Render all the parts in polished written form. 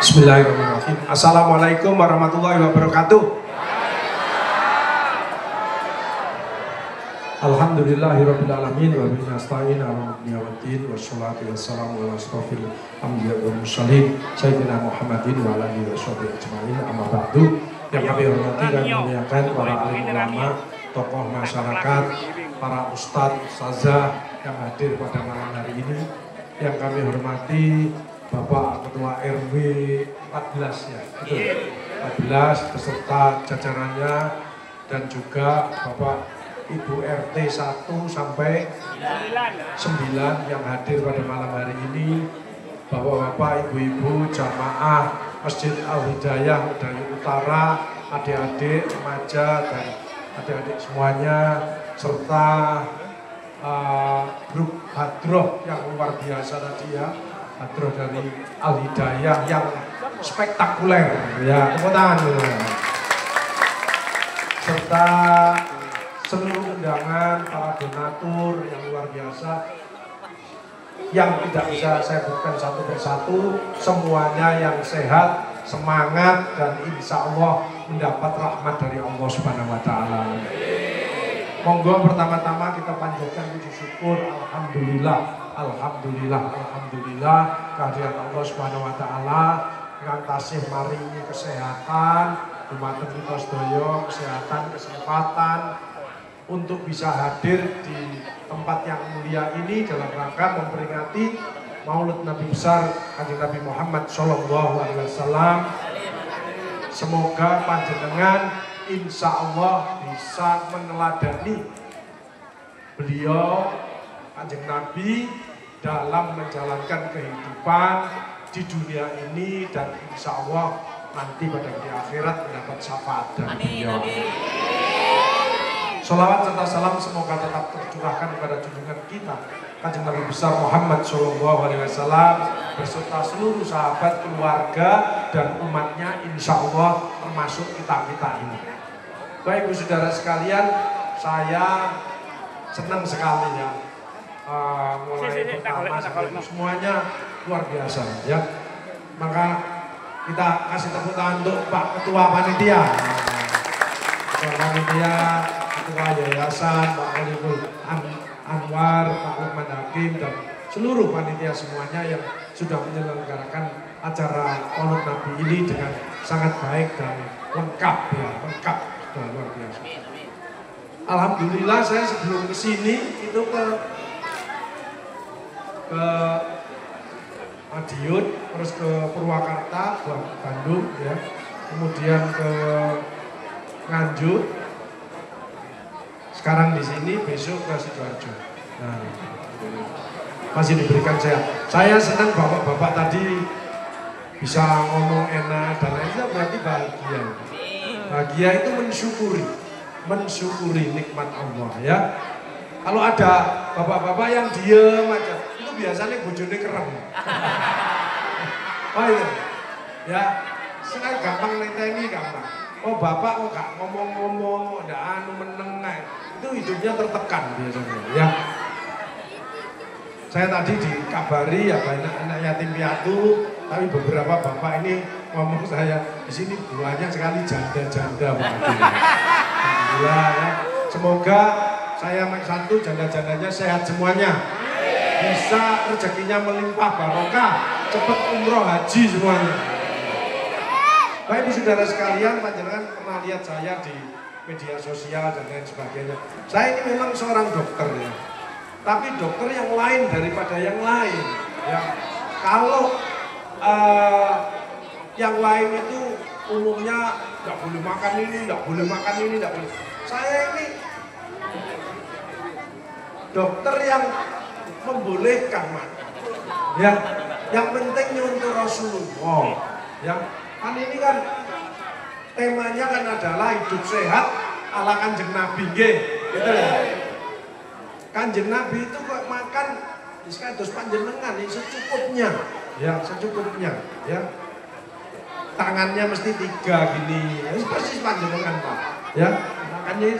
Bismillahirrahmanirrahim. Assalamualaikum warahmatullahi wabarakatuh. Alhamdulillahirrabbilalamin wa bihi nasta'in ala ummi wassalatu wassalamu ala asrofil anbiya wal mursalin sayyidina Muhammadin wa ala alihi washabihi ajmain. Amma ba'du. Yang kami hormati dan muliakan para alim ulama, tokoh masyarakat, para ustadz, ustazah yang hadir pada malam hari ini. Yang kami hormati Bapak Ketua RW 14 ya, betul. 14 beserta jajarannya dan juga Bapak Ibu RT 1 sampai 9 yang hadir pada malam hari ini. Bapak-bapak, ibu-ibu, jamaah Masjid Al-Hidayah dari Utara, adik-adik, remaja dan adik-adik semuanya, serta grup hadroh yang luar biasa tadi ya, hadroh dari Al-Hidayah yang spektakuler ya, tepuk tangan serta seluruh undangan, para donatur yang luar biasa yang tidak bisa saya sebutkan satu persatu, semuanya yang sehat, semangat, dan insya Allah mendapat rahmat dari Allah Subhanahu wa Ta'ala. Monggo pertama-tama kita panjatkan puji syukur, alhamdulillah, alhamdulillah, alhamdulillah kehadirat Allah Subhanahu wa Ta'ala dengan tasih maringi kesehatan, dumateng kita sedaya, kesempatan untuk bisa hadir di tempat yang mulia ini dalam rangka memperingati Maulid Nabi besar Kanjeng Nabi Muhammad Shallallahu Alaihi Wasallam. Semoga panjenengan insya Allah bisa meneladani beliau Kanjeng Nabi dalam menjalankan kehidupan di dunia ini dan insya Allah nanti pada di akhirat mendapat syafaat dari beliau. Sholawat serta salam semoga tetap tercurahkan kepada junjungan kita Kanjeng Nabi besar Muhammad Shallallahu Alaihi Wasallam beserta seluruh sahabat, keluarga dan umatnya insya Allah termasuk kita ini. Baik ibu saudara sekalian, saya senang sekali ya mulai pertama sampai semuanya luar biasa ya. Maka kita kasih tepuk tangan untuk Pak Ketua Panitia. Ketua Panitia, Ketua Yayasan, Pak Olivul Anwar, Pak Lukman Hakim, dan seluruh panitia semuanya yang sudah menyelenggarakan acara Maulid Nabi ini dengan sangat baik dan lengkap ya, lengkap, sudah luar biasa. Alhamdulillah saya sebelum kesini itu ke Madiun, terus ke Purwakarta, ke Bandung ya, kemudian ke Nganjuk. Sekarang di sini, besok ke Sidoarjo. Nah, masih diberikan sehat. Saya senang bapak-bapak tadi bisa ngomong enak dan lain-lain, berarti bahagia. Bahagia itu mensyukuri nikmat Allah ya. Kalau ada bapak-bapak yang diem aja, itu biasanya bojone kerem. Oh iya, ya, sekali gampang nenteni gampang. Oh bapak kok gak ngomong-ngomong, ndak anu meneng itu hidupnya tertekan biasanya ya. Saya tadi dikabari ya banyak anak yatim piatu, tapi beberapa bapak ini ngomong saya di sini banyak sekali janda-janda Pak. Alhamdulillah ya. Semoga saya satu janda-jandanya sehat semuanya, bisa rezekinya melimpah barokah, cepat umroh haji semuanya. Baik saudara sekalian, panjenengan pernah lihat saya di media sosial dan lain sebagainya. Saya ini memang seorang dokter ya, tapi dokter yang lain daripada yang lain ya. Kalau yang lain itu umumnya nggak boleh makan ini, nggak boleh makan ini, nggak boleh. Saya ini dokter yang membolehkan makan ya. Yang penting nyuntur Rasulullah ya. Kan ini kan temanya kan adalah hidup sehat ala Kanjeng Nabi nggih, gitu ya. Kanjeng Nabi itu kok makan kados panjenengan secukupnya, ya secukupnya, ya. Tangannya mesti 3 gini, ya persis panjenengan Pak, ya. Makannya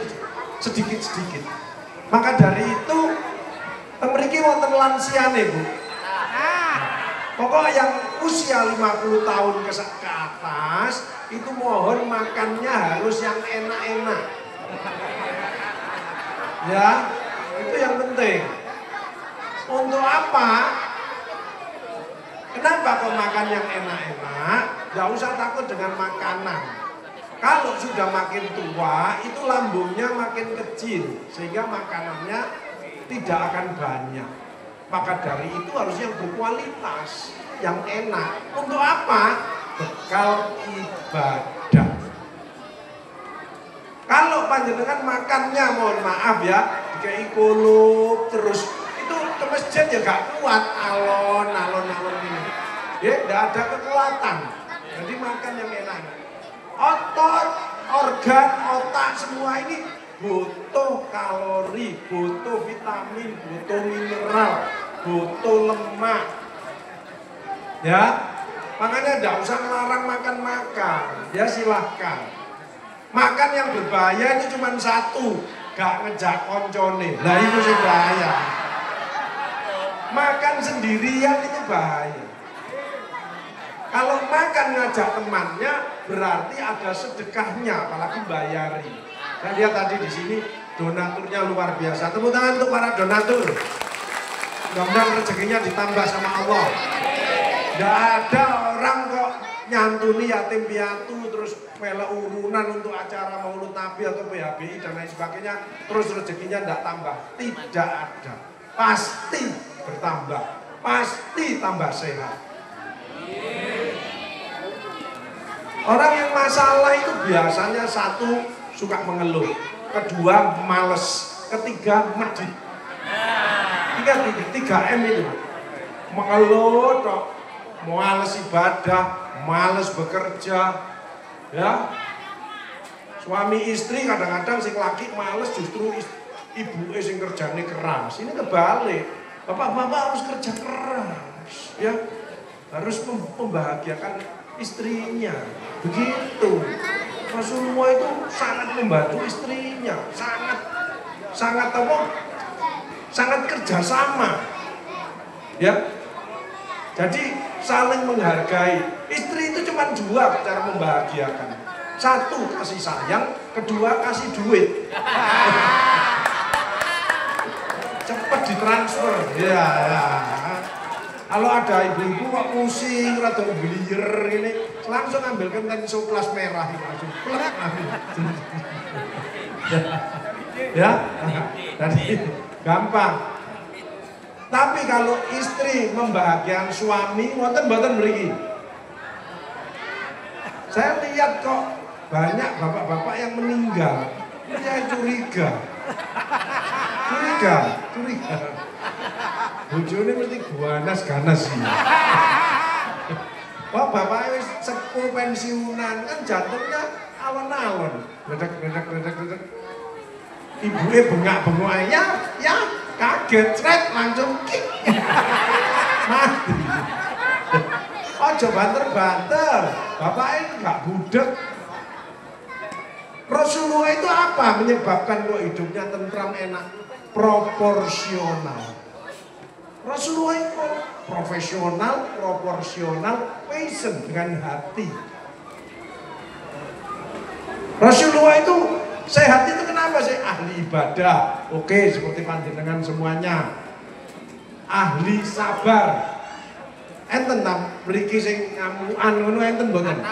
sedikit-sedikit. Maka dari itu mriki wonten lansiane Bu. Pokok yang usia 50 tahun ke atas itu mohon makannya harus yang enak-enak. Ya, itu yang penting. Untuk apa? Kenapa kok makan yang enak-enak? Gak usah takut dengan makanan. Kalau sudah makin tua, itu lambungnya makin kecil, sehingga makanannya tidak akan banyak. Maka dari itu harus yang berkualitas, yang enak. Untuk apa? Bekal ibadah. Kalau panjenengan makannya, mohon maaf ya, kayak kulup terus, itu ke masjid ya gak kuat, alon ini. Ya, tidak ada kekuatan. Jadi makan yang enak. Otot, organ, otak semua ini butuh kalori, butuh vitamin, butuh mineral, butuh lemak. Ya, makanya tidak usah melarang makan-makan. Ya silahkan. Makan yang berbahaya itu cuma satu, gak ngejak koncone. Nah itu sih bahaya. Makan sendirian itu bahaya. Kalau makan ngajak temannya berarti ada sedekahnya, apalagi bayari. Saya lihat tadi di sini donaturnya luar biasa. Tepuk tangan untuk para donatur. Mudah-mudahan rezekinya ditambah sama Allah. Gak ada orang kok nyantuni yatim piatu terus mela urunan untuk acara Maulud Nabi atau PHBI dan lain sebagainya, terus rezekinya tidak tambah. Tidak ada. Pasti bertambah. Pasti tambah sehat. Orang yang masalah itu biasanya satu suka mengeluh, kedua males, ketiga medit. Tiga M itu. Mengeluh, tok, males ibadah, males bekerja, ya. Suami istri kadang-kadang si laki males, justru ibu sing kerjane keras. Ini kebalik. Bapak-bapak harus kerja keras, ya. Harus membahagiakan istrinya. Begitu. Rasulullah itu sangat membantu istrinya, sangat apa? Sangat kerjasama. Ya. Jadi saling menghargai. Istri itu cuma dua cara membahagiakan. Satu kasih sayang, kedua kasih duit. Cepat ditransfer. Ya. Kalau ada ibu-ibu kok pusing, rada belier ini, langsung ambilkan tensu plas merah ini langsung plek. Ya, jadi gampang. Tapi kalau istri membahagiakan suami, mboten mriki. Saya lihat kok banyak bapak-bapak yang meninggal. Saya curiga. Bojone mesti ganas sih. Wah, bapaknya sepuh pensiunan kan jantungnya alon-alon. Ledek. Ibunya bengak-bengok ya kaget, cret langsung kik. Mati. Ojo banter-banter. Bapaknya enggak budek. Rasulullah itu apa menyebabkan kok hidupnya tentram enak? Proporsional. Rasulullah itu profesional, proporsional, passion dengan hati. Rasulullah itu sehat itu kenapa sih? Ahli ibadah, oke, seperti panjenengan semuanya. Ahli sabar. Enten tam mriki sing ngamukan ngono enten mboten?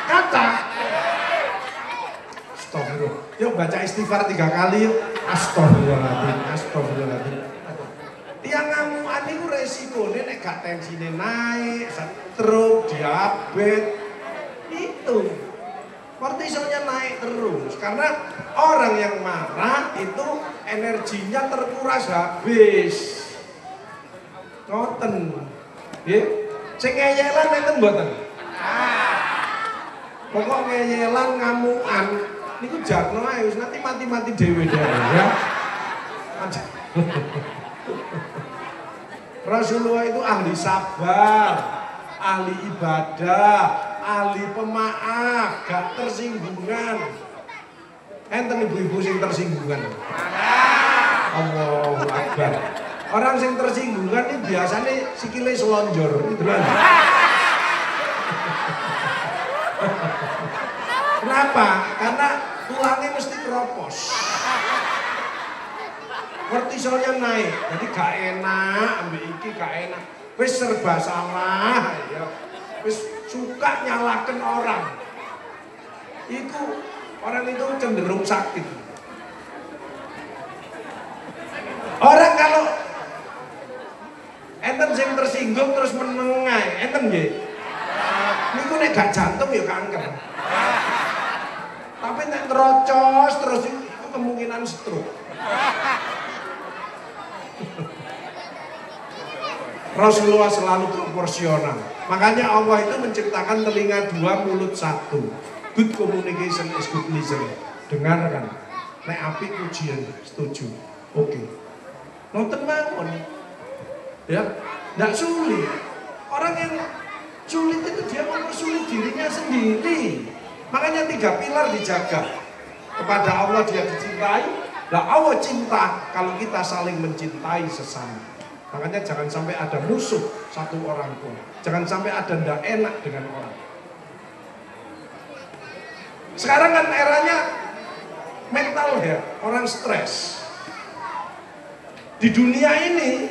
Kata. Astagfirullah. Yuk baca istighfar 3 kali yuk. Astagfirullahaladzim. Tiang ngamukan itu resikonya nek gak tensine naik, stroke, diabetes. Itu. Kortisolnya naik terus karena orang yang marah itu energinya terkuras habis. Ngoten. Nggih. Sing ngeyelan enten mboten? Pokok ngeyelan ngamukan niku jarno ae wis nanti mati dhewe ya. Rasulullah itu ahli sabar, ahli ibadah, ahli pemaaf, gak tersinggungan. Enten ibu-ibu sing tersinggungan. Allahu Akbar. Orang yang tersinggung kan ini biasanya sikile selonjor gitu kan. Kenapa? Karena tulangnya mesti keropos. Kortisolnya naik, jadi gak enak, ambil iki gak enak. Wis serba salah, ya. Wis suka nyalakan orang. Orang itu cenderung sakit. Orang kalau enten sing tersinggung terus menengai, enten nggih. Niku nek gak jantung ya kanker. Tapi nek terocos terus itu kemungkinan stroke. Rasulullah selalu proporsional. Makanya Allah itu menciptakan telinga 2, mulut 1. Good communication is good listening. Dengarkan. Nek apik pujian, setuju. Oke. Nonton mawon. Ya, enggak sulit. Orang yang sulit itu dia mempersulit dirinya sendiri. Makanya 3 pilar dijaga. Kepada Allah dia dicintai. Lah Allah cinta kalau kita saling mencintai sesama. Makanya jangan sampai ada musuh satu orang pun. Jangan sampai ada ndak enak dengan orang. Sekarang kan eranya mental ya, orang stres. Di dunia ini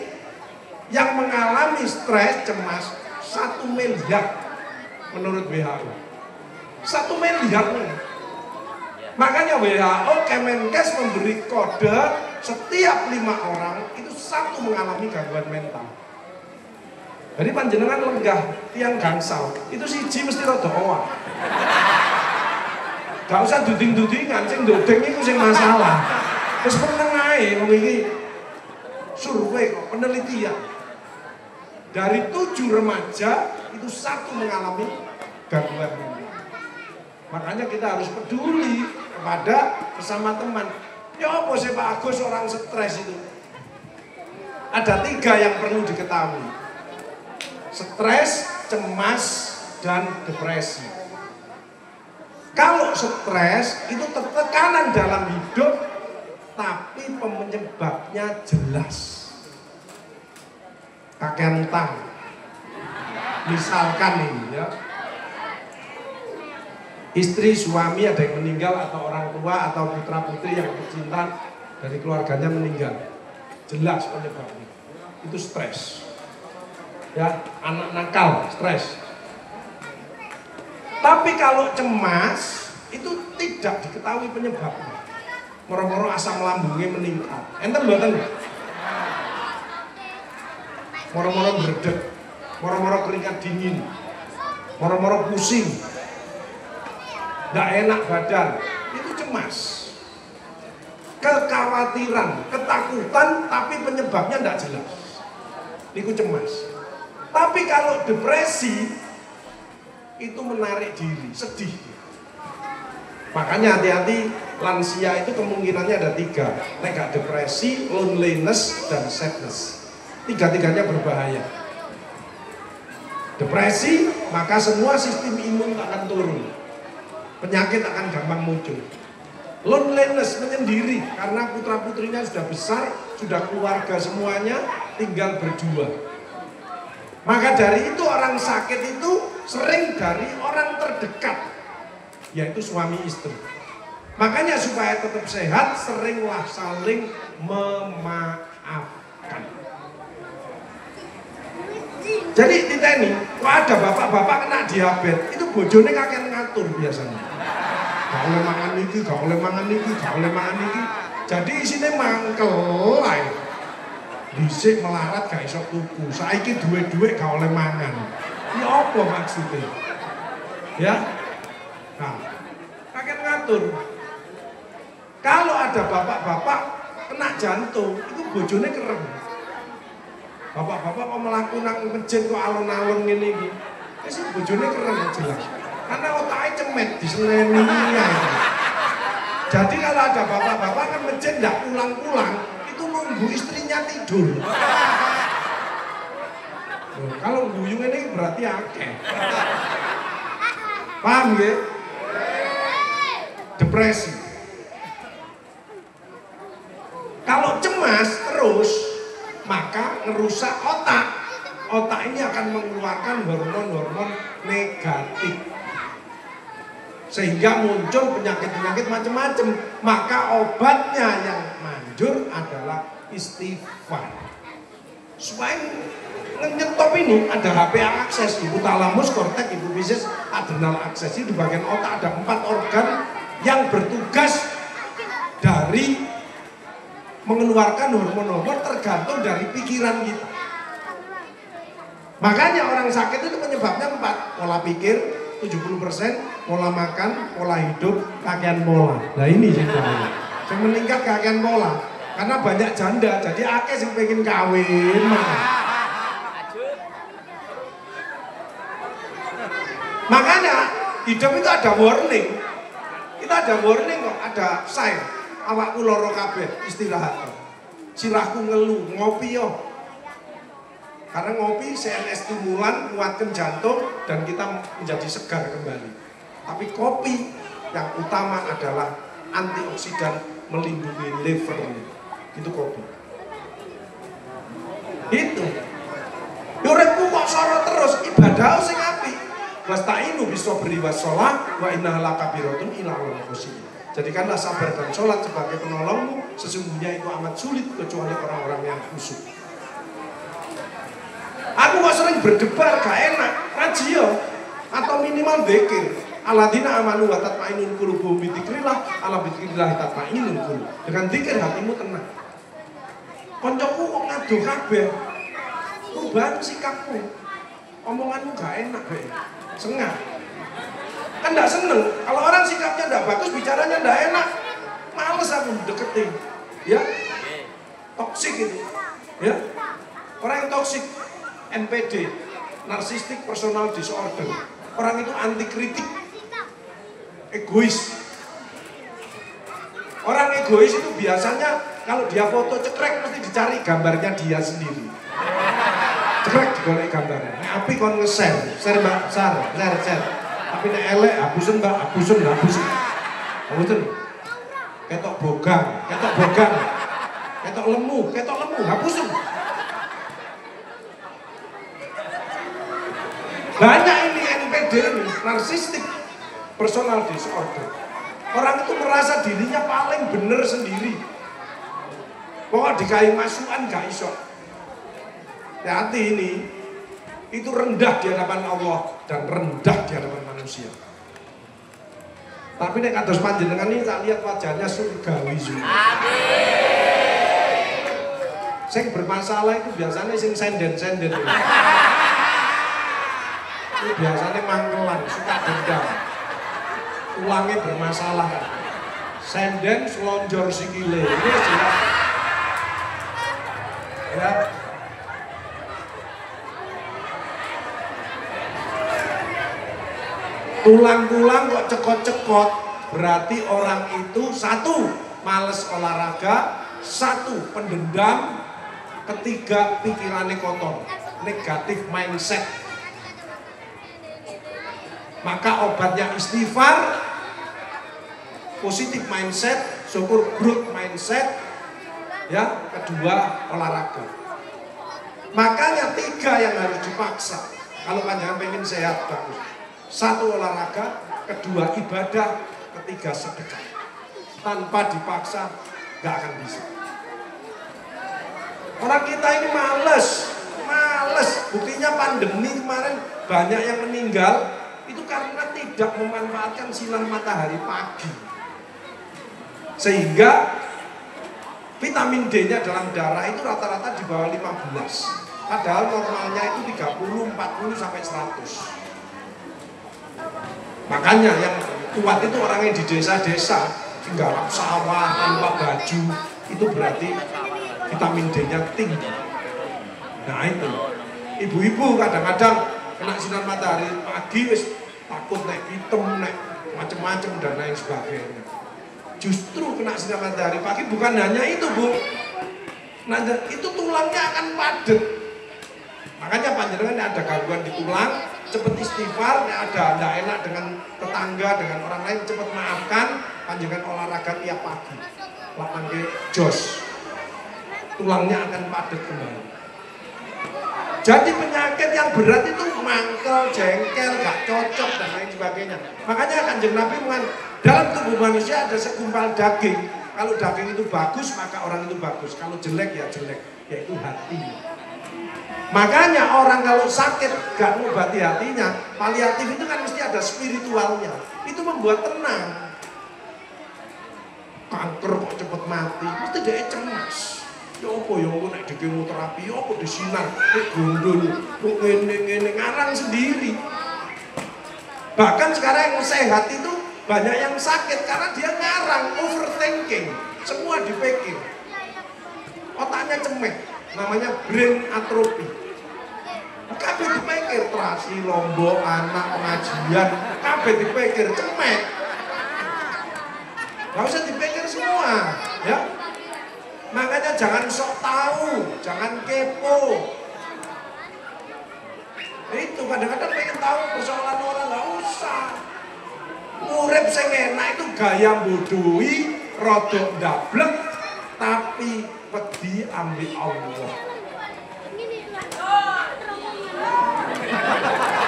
yang mengalami stres, cemas 1 miliar menurut WHO. 1 miliar nih. Makanya WHO Kemenkes memberi kode setiap 5 orang itu 1 mengalami gangguan mental. Jadi panjenengan lenggah tiang gangsal itu siji mesti rada owah. Gak usah duding-dudingan, sing dodeng itu sing masalah. Terus meneng ae wong iki survei kok penelitian. Dari 7 remaja itu 1 mengalami gangguan mental. Makanya kita harus peduli kepada sesama teman. Ya apa sih Pak Agus orang stres itu? Ada 3 yang perlu diketahui. Stres, cemas, dan depresi. Kalau stres itu tekanan dalam hidup, tapi penyebabnya jelas. Kakean utang. Misalkan ini ya. Istri, suami ada yang meninggal atau orang tua atau putra putri yang tercinta dari keluarganya meninggal. Jelas penyebabnya. Itu stres. Ya, anak nakal, stres. Tapi kalau cemas itu tidak diketahui penyebabnya. Moro-moro asam lambungnya meningkat. Enten mboten? Moro-moro berdek, moro-moro keringat dingin, moro-moro pusing, nggak enak badan, itu cemas. Kekhawatiran, ketakutan, tapi penyebabnya nggak jelas. Itu cemas. Tapi kalau depresi itu menarik diri, sedih. Makanya hati-hati, lansia itu kemungkinannya ada 3. Nek depresi, loneliness, dan sadness. 3-tiganya berbahaya. Depresi, maka semua sistem imun akan turun. Penyakit akan gampang muncul. Loneliness, menyendiri, karena putra-putrinya sudah besar, sudah keluarga semuanya, tinggal berdua. Maka dari itu orang sakit itu sering dari orang terdekat, yaitu suami istri. Makanya supaya tetap sehat, seringlah saling memaafkan. Jadi diteni, kok ada bapak-bapak kena diabetes, itu bojone kakek ngatur biasanya. Gak oleh mangan iki, gak oleh mangan iki, gak oleh mangan iki. Jadi isinya mangkel ae. Dhisik melarat gak iso tuku, saiki duwe-duwe gak oleh mangan. Ini apa maksudnya? Ya? Nah, kakek ngatur. Kalau ada bapak-bapak kena jantung, itu bojone kereng. Bapak-bapak kok melaku nang masjid kok alon-alon ngene iki. Wis bojone keren jelas. Karena otaknya cemet diseneni ya. Jadi kalau ada bapak-bapak kan masjid enggak pulang-pulang, itu nunggu istrinya tidur. Loh, kalau guyung ini berarti akeh. Paham ya? Depresi. Kalau cemas terus, maka merusak otak. Otak ini akan mengeluarkan hormon-hormon negatif. Sehingga muncul penyakit-penyakit macam-macam. Maka obatnya yang manjur adalah istighfar. Supaya nyetop ini ada HPA akses, hipotalamus, korteks, hipofisis, adrenal akses. Di bagian otak ada 4 organ yang bertugas dari mengeluarkan hormon-hormon tergantung dari pikiran kita. Makanya orang sakit itu penyebabnya 4. Pola pikir 70%, pola makan, pola hidup, kakean pola. Nah ini yang meningkat kakean pola. Karena banyak janda, jadi akeh sing pengen kawin. Makanya hidup itu ada warning. Kita ada warning kok, ada sign. Awakku loro kabeh, istirahat. Sirahku ngeluh, ngopi yo. Karena ngopi CNS stimulan, kuatkan jantung dan kita menjadi segar kembali. Tapi kopi yang utama adalah antioksidan, melindungi liver. Itu kopi. Itu. Uripku kok sorot terus, ibadah sing apik. Wasta'inu bis-sabri was-shalah wa innaha lakabiratun illa 'alal khusyin. Jadikanlah sabar dan sholat sebagai penolongmu, sesungguhnya itu amat sulit kecuali orang-orang yang khusyuk. Aku kok sering berdebar, gak enak, radio atau minimal dzikir. Alladzina amanu wa tatma'innul qulubuhum bi dzikrillah, ala bi dzikrillah tatma'innul qulub. Dengan dzikir hatimu tenang. Koncoku kok ngadu kabeh. Perubahan sikapmu. Omonganmu gak enak, sengah. Kan gak seneng. Kalau orang sikapnya gak bagus, bicaranya gak enak, males aku deketin. Ya, toksik itu. Ya, orang yang toksik, NPD, narcissistic personal disorder. Orang itu anti kritik, egois. Orang egois itu biasanya kalau dia foto cekrek mesti dicari gambarnya dia sendiri. Cekrek digolek gambarnya. Api kon nge-share, share mbak, share. Tapi nek elek hapusen mbak, hapusen. Hapusen. Ketok bogang. Ketok lemu, hapusen. Banyak ini NPD ini, narcissistic personal disorder. Orang itu merasa dirinya paling benar sendiri. Pokoknya dikai masukan gak iso. Hati ini itu rendah di hadapan Allah dan rendah di hadapan manusia. Tapi nek kados panjenengan ini tak lihat wajahnya surgawi juga. Sing bermasalah itu biasanya sing senden-senden. Itu biasanya mangkelan, suka dendam. Tulangnya bermasalah. Senden selonjor sikile. Ini jelas. Ya. Tulang-tulang kok cekot-cekot, berarti orang itu 1 males olahraga, 1 pendendam, 3 pikirannya kotor, negatif mindset. Maka obatnya istighfar, positif mindset, syukur growth mindset, ya, 2 olahraga. Makanya 3 yang harus dipaksa. Kalau panjangan pengen sehat bagus. 1 olahraga, 2 ibadah, 3 sedekah. Tanpa dipaksa gak akan bisa. Orang kita ini males. Buktinya pandemi kemarin banyak yang meninggal itu karena tidak memanfaatkan sinar matahari pagi. Sehingga vitamin D-nya dalam darah itu rata-rata di bawah 15. Padahal normalnya itu 30, 40 sampai 100. Makanya yang kuat itu orang yang di desa-desa, tinggal sawah, tanpa baju, itu berarti vitamin D-nya tinggi. Nah itu, ibu-ibu kadang-kadang kena sinar matahari pagi, wis takut naik hitam, naik macam-macam dan lain sebagainya. Justru kena sinar matahari pagi bukan hanya itu, Bu. Nah, itu tulangnya akan padat. Makanya panjenengan ada gangguan di tulang, cepet istighfar, ada tidak enak dengan tetangga, dengan orang lain, cepet maafkan, panjenengan olahraga tiap pagi. Lakukan jos, tulangnya akan padat kembali. Jadi penyakit yang berat itu mangkel, jengkel, gak cocok dan lain sebagainya. Makanya Kanjeng Nabi mengatakan dalam tubuh manusia ada segumpal daging. Kalau daging itu bagus maka orang itu bagus. Kalau jelek ya jelek, yaitu hati. Makanya orang kalau sakit gak mengobati hatinya, paliatif itu kan mesti ada spiritualnya. Itu membuat tenang. Kanker kok cepet mati, mesti dia cemas. Ya apa ya aku naik di kemoterapi, ya apa di sinar, naik gondol, ngene-ngene ngarang sendiri. Bahkan sekarang yang sehat itu banyak yang sakit karena dia ngarang, overthinking, semua dipikir. Otaknya cemek, namanya brain atrophy. Kabeh dipikir, terasi, lombok, anak, pengajian, kabeh dipikir, cemek. Gak usah dipikir semua, ya. Makanya jangan sok tahu, jangan kepo. Itu kadang-kadang pengen tahu persoalan orang, gak usah. Urip sing enak itu gaya bodoi, rodok ndablek, tapi wedi ambil Allah.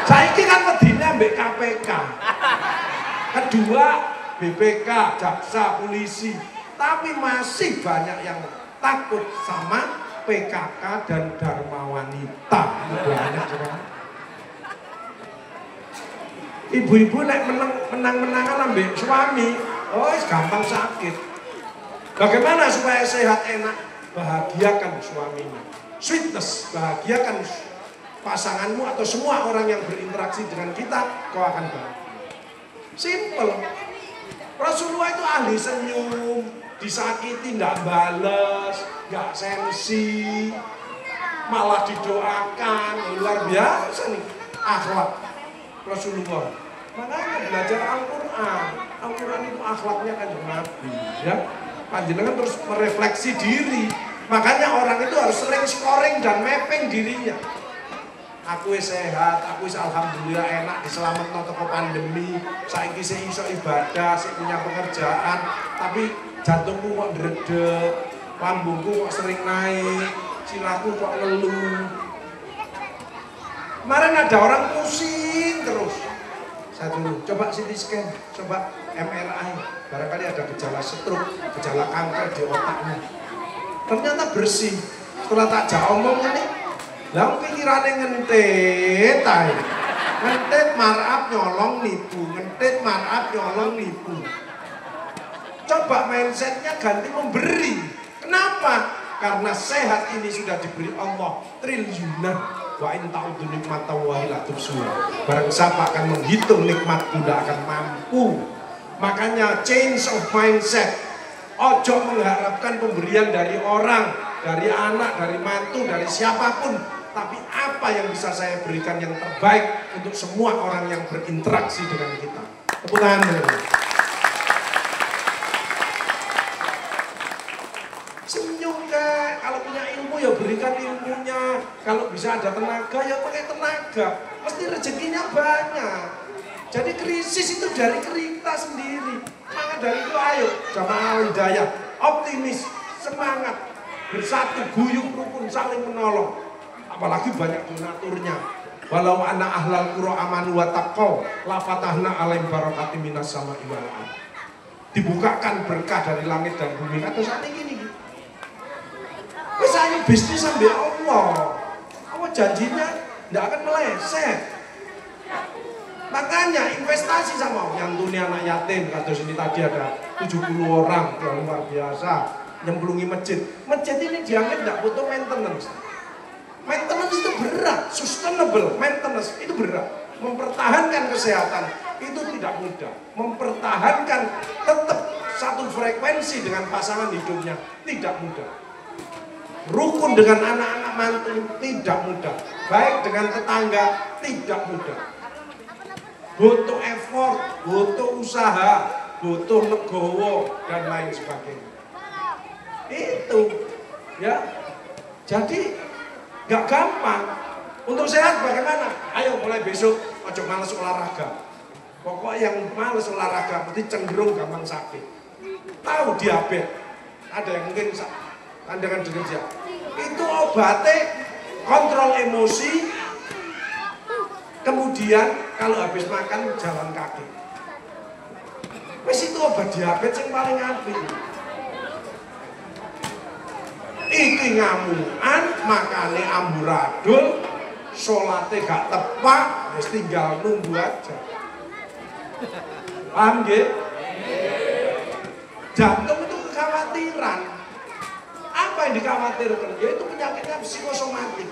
Saiki kan wedine ambek KPK. Kedua BPK, jaksa, polisi. Tapi masih banyak yang takut sama PKK dan Dharma Wanita. Banyak sekarang. Ibu-ibu naik menang-menangan ambek suami, oh gampang sakit. Bagaimana supaya sehat enak? Bahagiakan suaminya. Sweetness, bahagiakan pasanganmu atau semua orang yang berinteraksi dengan kita, kau akan bahagia. Simple. Rasulullah itu ahli senyum, disakiti nggak bales, nggak sensi, malah didoakan, luar biasa nih akhlak Rasulullah. Makanya belajar Al-Quran, Al-Quran itu akhlaknya kan Nabi, ya. Panjenengan terus merefleksi diri, makanya orang itu harus sering scoring dan mapping dirinya. Aku sehat, aku alhamdulillah enak diselametno teko pandemi. Saiki sing iso ibadah, sing punya pekerjaan, tapi jantungku kok ndredeg, lambungku kok sering naik, silaku kok ngeluh. Kemarin ada orang pusing terus. Saya dulu coba CT scan, coba MRI, barangkali ada gejala stroke, gejala kanker di otaknya. Ternyata bersih. Setelah tak jauh omong ini, lah pikirane ngentit ae. Ngentit marap nyolong nipu, ngentit marap nyolong nipu. Coba mindsetnya ganti memberi. Kenapa? Karena sehat ini sudah diberi Allah triliunan. Wa in ta'udzu nikmatallahi la tuhsuha. Barang siapa akan menghitung nikmat tidak akan mampu. Makanya change of mindset. Ojo mengharapkan pemberian dari orang, dari anak, dari mantu, dari siapapun. Tapi apa yang bisa saya berikan yang terbaik untuk semua orang yang berinteraksi dengan kita. Tepuk tangan. Senyum kak, kalau punya ilmu ya berikan ilmunya. Kalau bisa ada tenaga ya pakai tenaga. Mesti rezekinya banyak. Jadi krisis itu dari kita sendiri. Maka dari itu ayo jamaah hidayah, optimis, semangat, bersatu, guyup rukun, saling menolong. Apalagi banyak donaturnya. Walau anna ahlal qura amanu wa taqaw la fatahna alaihim barakatim minas sama'i wal ardh. Dibukakan berkah dari langit dan bumi. Atau saat ini saya bisnis sampai Allah. Allah janjinya tidak akan meleset. Makanya investasi sama nyantuni anak yatim. Kata sini tadi ada 70 orang yang luar biasa nyemplungi masjid. Masjid ini dianggap tidak butuh maintenance. Maintenance itu berat, sustainable maintenance itu berat. Mempertahankan kesehatan itu tidak mudah. Mempertahankan tetap satu frekuensi dengan pasangan hidupnya tidak mudah. Rukun dengan anak-anak mantu tidak mudah. Baik dengan tetangga tidak mudah. Butuh effort, butuh usaha, butuh legowo dan lain sebagainya. Itu ya. Jadi gak gampang. Untuk sehat bagaimana? Ayo mulai besok ojo males olahraga. Pokok yang males olahraga berarti cenderung gampang sakit. Tahu diabetes. Ada yang mungkin pandangan kerja. Itu obatnya kontrol emosi, kemudian kalau habis makan jalan kaki. Wes itu obat diabetes yang paling apik. Iki ngamukan, makane amburadul, sholatnya gak tepat, wis tinggal nunggu aja. Paham nggih? Jantung itu kekhawatiran. Apa yang dikhawatirkan? Yaitu penyakitnya psikosomatik.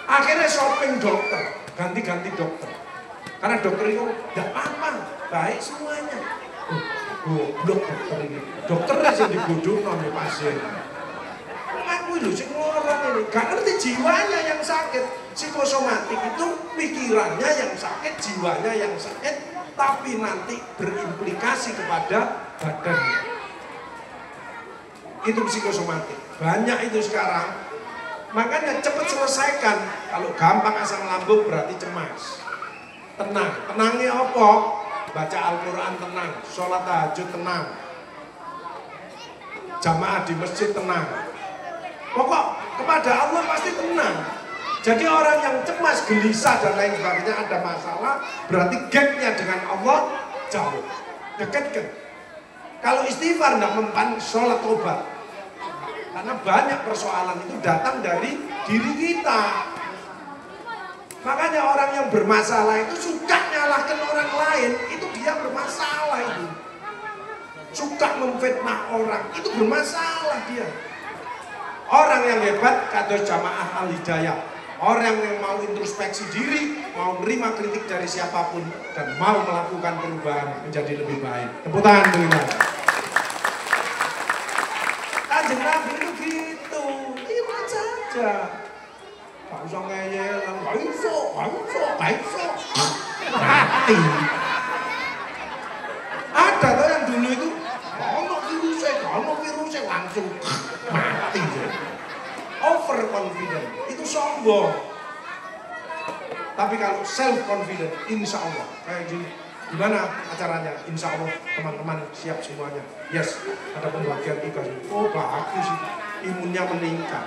Akhirnya shopping dokter, ganti-ganti dokter. Karena dokter itu tidak apa-apa, baik semuanya. Goblok dokter ini. Dokternya yang dibodoh oleh pasien. Aku itu sing ngorong ini, gak ngerti jiwanya yang sakit. Psikosomatik itu pikirannya yang sakit, jiwanya yang sakit, tapi nanti berimplikasi kepada badannya. Itu psikosomatik. Banyak itu sekarang. Makanya cepat selesaikan. Kalau gampang asam lambung berarti cemas. Tenang. Tenangnya apa? Baca Al-Quran tenang. Sholat tahajud tenang. Jamaah di masjid tenang. Pokok kepada Allah pasti tenang. Jadi orang yang cemas, gelisah dan lain sebagainya ada masalah, berarti gapnya dengan Allah jauh. Dekat kan? Kalau istighfar tidak mempan sholat tobat. Karena banyak persoalan itu datang dari diri kita. Makanya orang yang bermasalah itu suka nyalahkan orang lain, itu dia bermasalah itu. Suka memfitnah orang, itu bermasalah dia. Orang yang hebat kados jamaah al-hidayah. Orang yang mau introspeksi diri, mau menerima kritik dari siapapun, dan mau melakukan perubahan menjadi lebih baik. Tepuk tangan beriman. Kanjeng Nabi itu gitu, iman saja. Gak usah ngeyel, gak iso. Mati. Ada tuh yang dulu itu, kalau virusnya langsung mati. Overconfident, itu sombong. Tapi kalau self confident, insya Allah kayak gini. Gimana acaranya? Insya Allah teman-teman siap semuanya. Yes, ada pembagian tugas. Oh bagus, imunnya meningkat.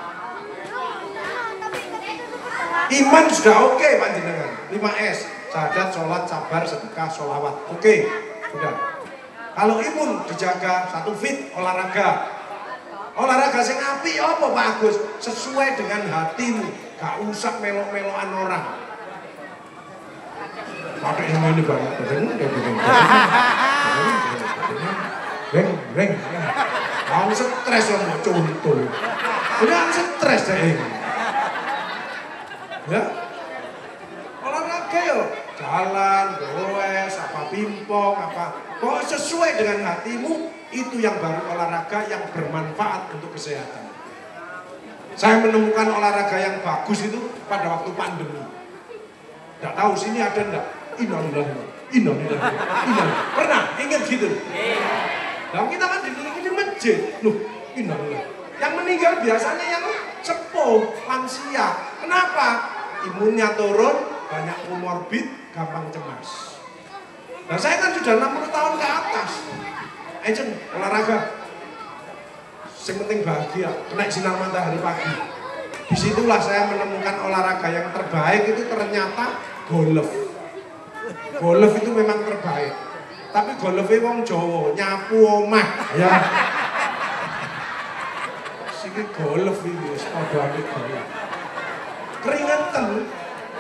Iman sudah oke panjenengan. 5S, syahadat, sholat, sabar, sedekah, sholawat. Oke, sudah. Kalau imun dijaga, 1 fit, olahraga. Olahraga sing apik apa Pak Agus? Sesuai dengan hatimu, gak usah melok-melokan orang. Pakai yang ini banget, beng, kamu stres ya mau contoh. Udah stres deh. Ya, olahraga yo, jalan, goes, apa pimpong, apa, kok sesuai dengan hatimu. Itu yang baru olahraga yang bermanfaat untuk kesehatan. Saya menemukan olahraga yang bagus itu pada waktu pandemi. Tidak tahu sini ada enggak? Innalillahi. Pernah ingat gitu? Nah kita kan di masjid. Loh, innalillahi. Yang meninggal biasanya yang sepuh, lansia. Kenapa? Imunnya turun, banyak komorbid, gampang cemas. Nah saya kan sudah 60 tahun ke atas. Ejen olahraga, yang penting bahagia, kena sinar matahari pagi. Disitulah saya menemukan olahraga yang terbaik itu ternyata golf. Golf itu memang terbaik. Tapi golfnya wong Jawa, nyapu omah, ya. Siki golf iki padha ambek golf.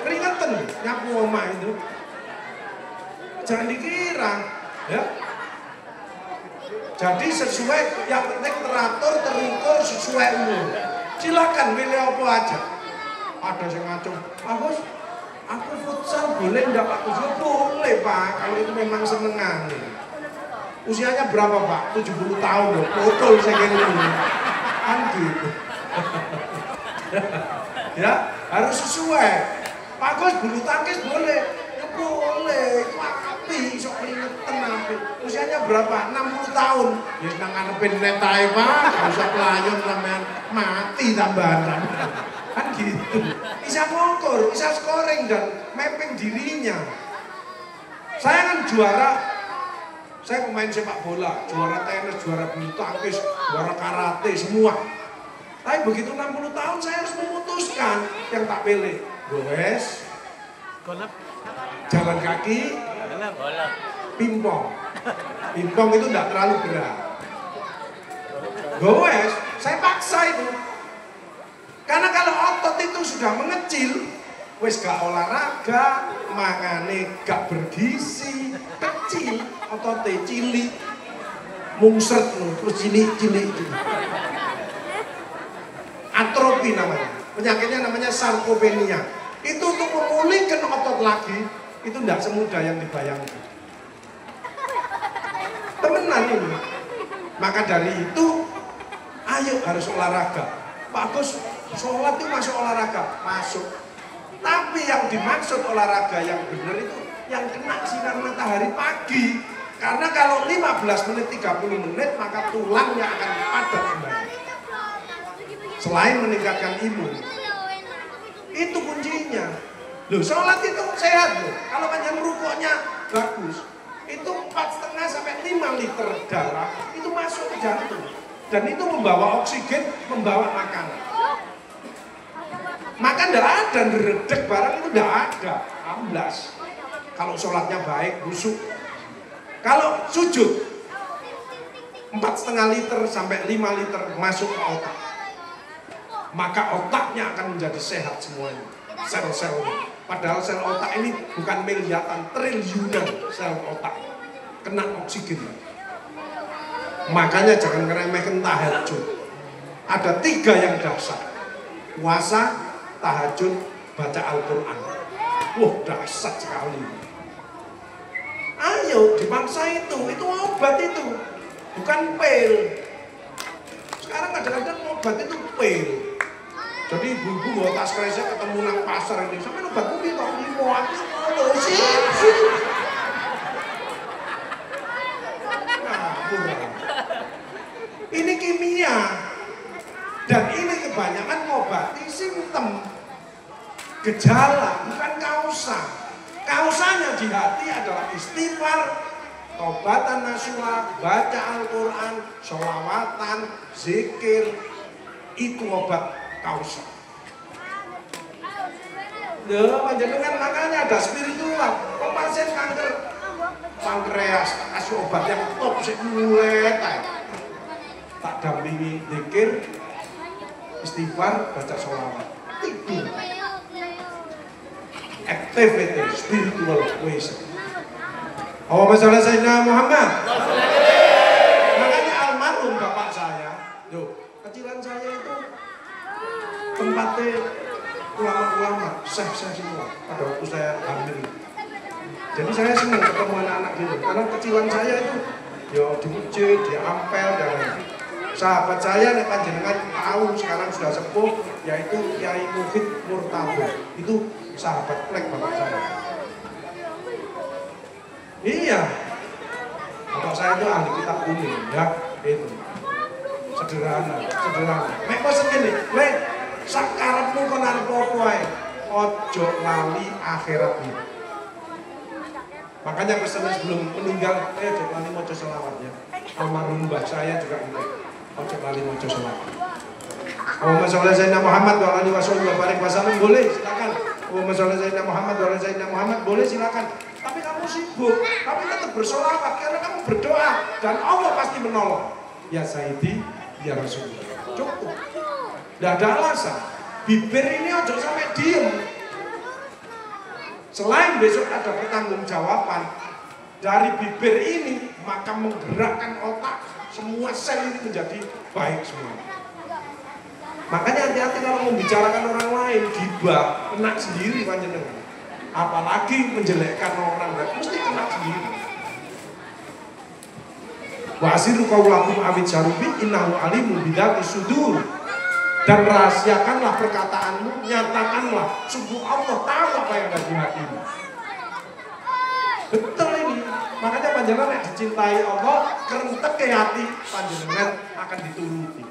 Keringetan nyapu omah itu. Jangan dikira, ya. Jadi sesuai, yang penting teratur, terukur, sesuai umur. Silakan pilih apa aja. Ada yang ngacung, Agus, aku futsal boleh enggak Pak? Boleh Pak, kalau itu memang senengan. Usianya berapa Pak? 70 tahun loh, betul saya kira ini. Kan gitu. Ya, harus sesuai. Pak Agus bulu tangkis boleh. Ya boleh, itu api, sok keringetan api. Usianya berapa? 60 tahun. Ya senang ngadepin netai Pak, gak usah pelayun sampean mati tambahan. Kan gitu. Bisa ngukur, bisa scoring dan mapping dirinya. Saya kan juara, saya pemain sepak bola, juara tenis, juara bulu tangkis, juara karate, semua. Tapi begitu 60 tahun saya harus memutuskan. teruskan yang tak pilih. Goes, jalan kaki, pingpong. Pingpong itu tidak terlalu berat. Goes, saya paksa itu. Karena kalau otot itu sudah mengecil, wes gak olahraga, mangane gak bergizi, kecil, ototnya cilik, mungsret, terus cilik. Atrofi namanya, penyakitnya namanya sarkopenia. Itu untuk memulihkan otot lagi, itu tidak semudah yang dibayangkan. Temenan ini. Maka dari itu, ayo harus olahraga. Pak Gus, sholat itu masuk olahraga, masuk. Tapi yang dimaksud olahraga yang benar itu yang kena sinar matahari pagi. Karena kalau 15 menit, 30 menit, maka tulangnya akan padat kembali. Selain meningkatkan imun. Itu kuncinya. Loh, sholat itu sehat loh. Kalau panjang rukuknya bagus. Itu 4,5 sampai 5 liter darah itu masuk ke jantung. Dan itu membawa oksigen, membawa makanan. Maka tidak ada ngeredek barang itu tidak ada. Amblas. Kalau sholatnya baik, busuk. Kalau sujud 4,5 liter sampai 5 liter masuk ke otak. Maka otaknya akan menjadi sehat semuanya. Sel-selnya. Padahal sel otak ini bukan miliaran, triliunan sel otak. Kena oksigen. Makanya jangan ngeremehkan tahajud. Ada 3 yang dahsyat. Puasa, tahajud, baca Al-Quran. Wah, dahsyat sekali. Ayo dipaksa itu obat itu. Bukan pil. Sekarang kadang-kadang obat itu pil. Jadi ibu-ibu bawa tas kresek ketemu nang pasar ini. Sampai obat kuwi kok limo aku ngono sih. Ini kimia. Dan ini kebanyakan ngobati simptom. Gejala, bukan kausa. Kausanya di hati adalah istighfar, tobatan nasuha, baca Al-Quran, sholawatan, zikir. Itu obat kausa. Loh, panjenengan makanya ada spiritual. Kalau pasien kanker pankreas, kasih obat yang top, mulai tak dampingi zikir, istighfar, baca sholawat, tidur. Activity, spiritual ways. Allahumma sholli sayyidina Muhammad. Makanya almarhum bapak saya, kecilan saya itu tempatnya ulama-ulama, syekh-syekh semua pada waktu saya hamil. Jadi saya senang ketemu anak-anak gitu, karena kecilan saya itu di masjid, di ampel, dan lain. Sahabat saya nek panjenengan tahu sekarang sudah sepuh, yaitu Kiai Muhid Murtado. Itu sahabat plek bapak saya. Iya, bapak saya itu ahli kitab kuning, ya itu. Sederhana. Nek kok segini, nek sakarepmu kon arep opo ae, ojo lali akhiratmu. Makanya pesan sebelum meninggal, ojo lali maca selawat ya. Almarhum mbah saya juga gitu. Ojo lali maca selawat. Allahumma sholli sayyidina Muhammad wa alihi wasallam, boleh silakan. Allahumma sholli sayyidina Muhammad wa alihi sayyidina Muhammad, boleh silakan. Tapi kamu sibuk, tapi tetap bersolawat karena kamu berdoa dan Allah pasti menolong. Ya Sayyidi, ya Rasulullah. Cukup. Tidak ada alasan. Bibir ini ojo sampai diem. Selain besok ada pertanggungjawaban dari bibir ini, maka menggerakkan otak, semua sel ini menjadi baik semua. Makanya hati-hati kalau membicarakan orang lain, gibah, kena sendiri panjenengan. Apalagi menjelekkan orang lain, mesti kena sendiri. Wa asiru qaulakum awid syarubi innahu alimun bidati sudur. Dan rahasiakanlah perkataanmu, nyatakanlah sungguh Allah tahu apa yang ada di hatimu. Betul ini. Makanya panjenengan yang dicintai Allah, kerentek ke hati panjenengan akan dituruti.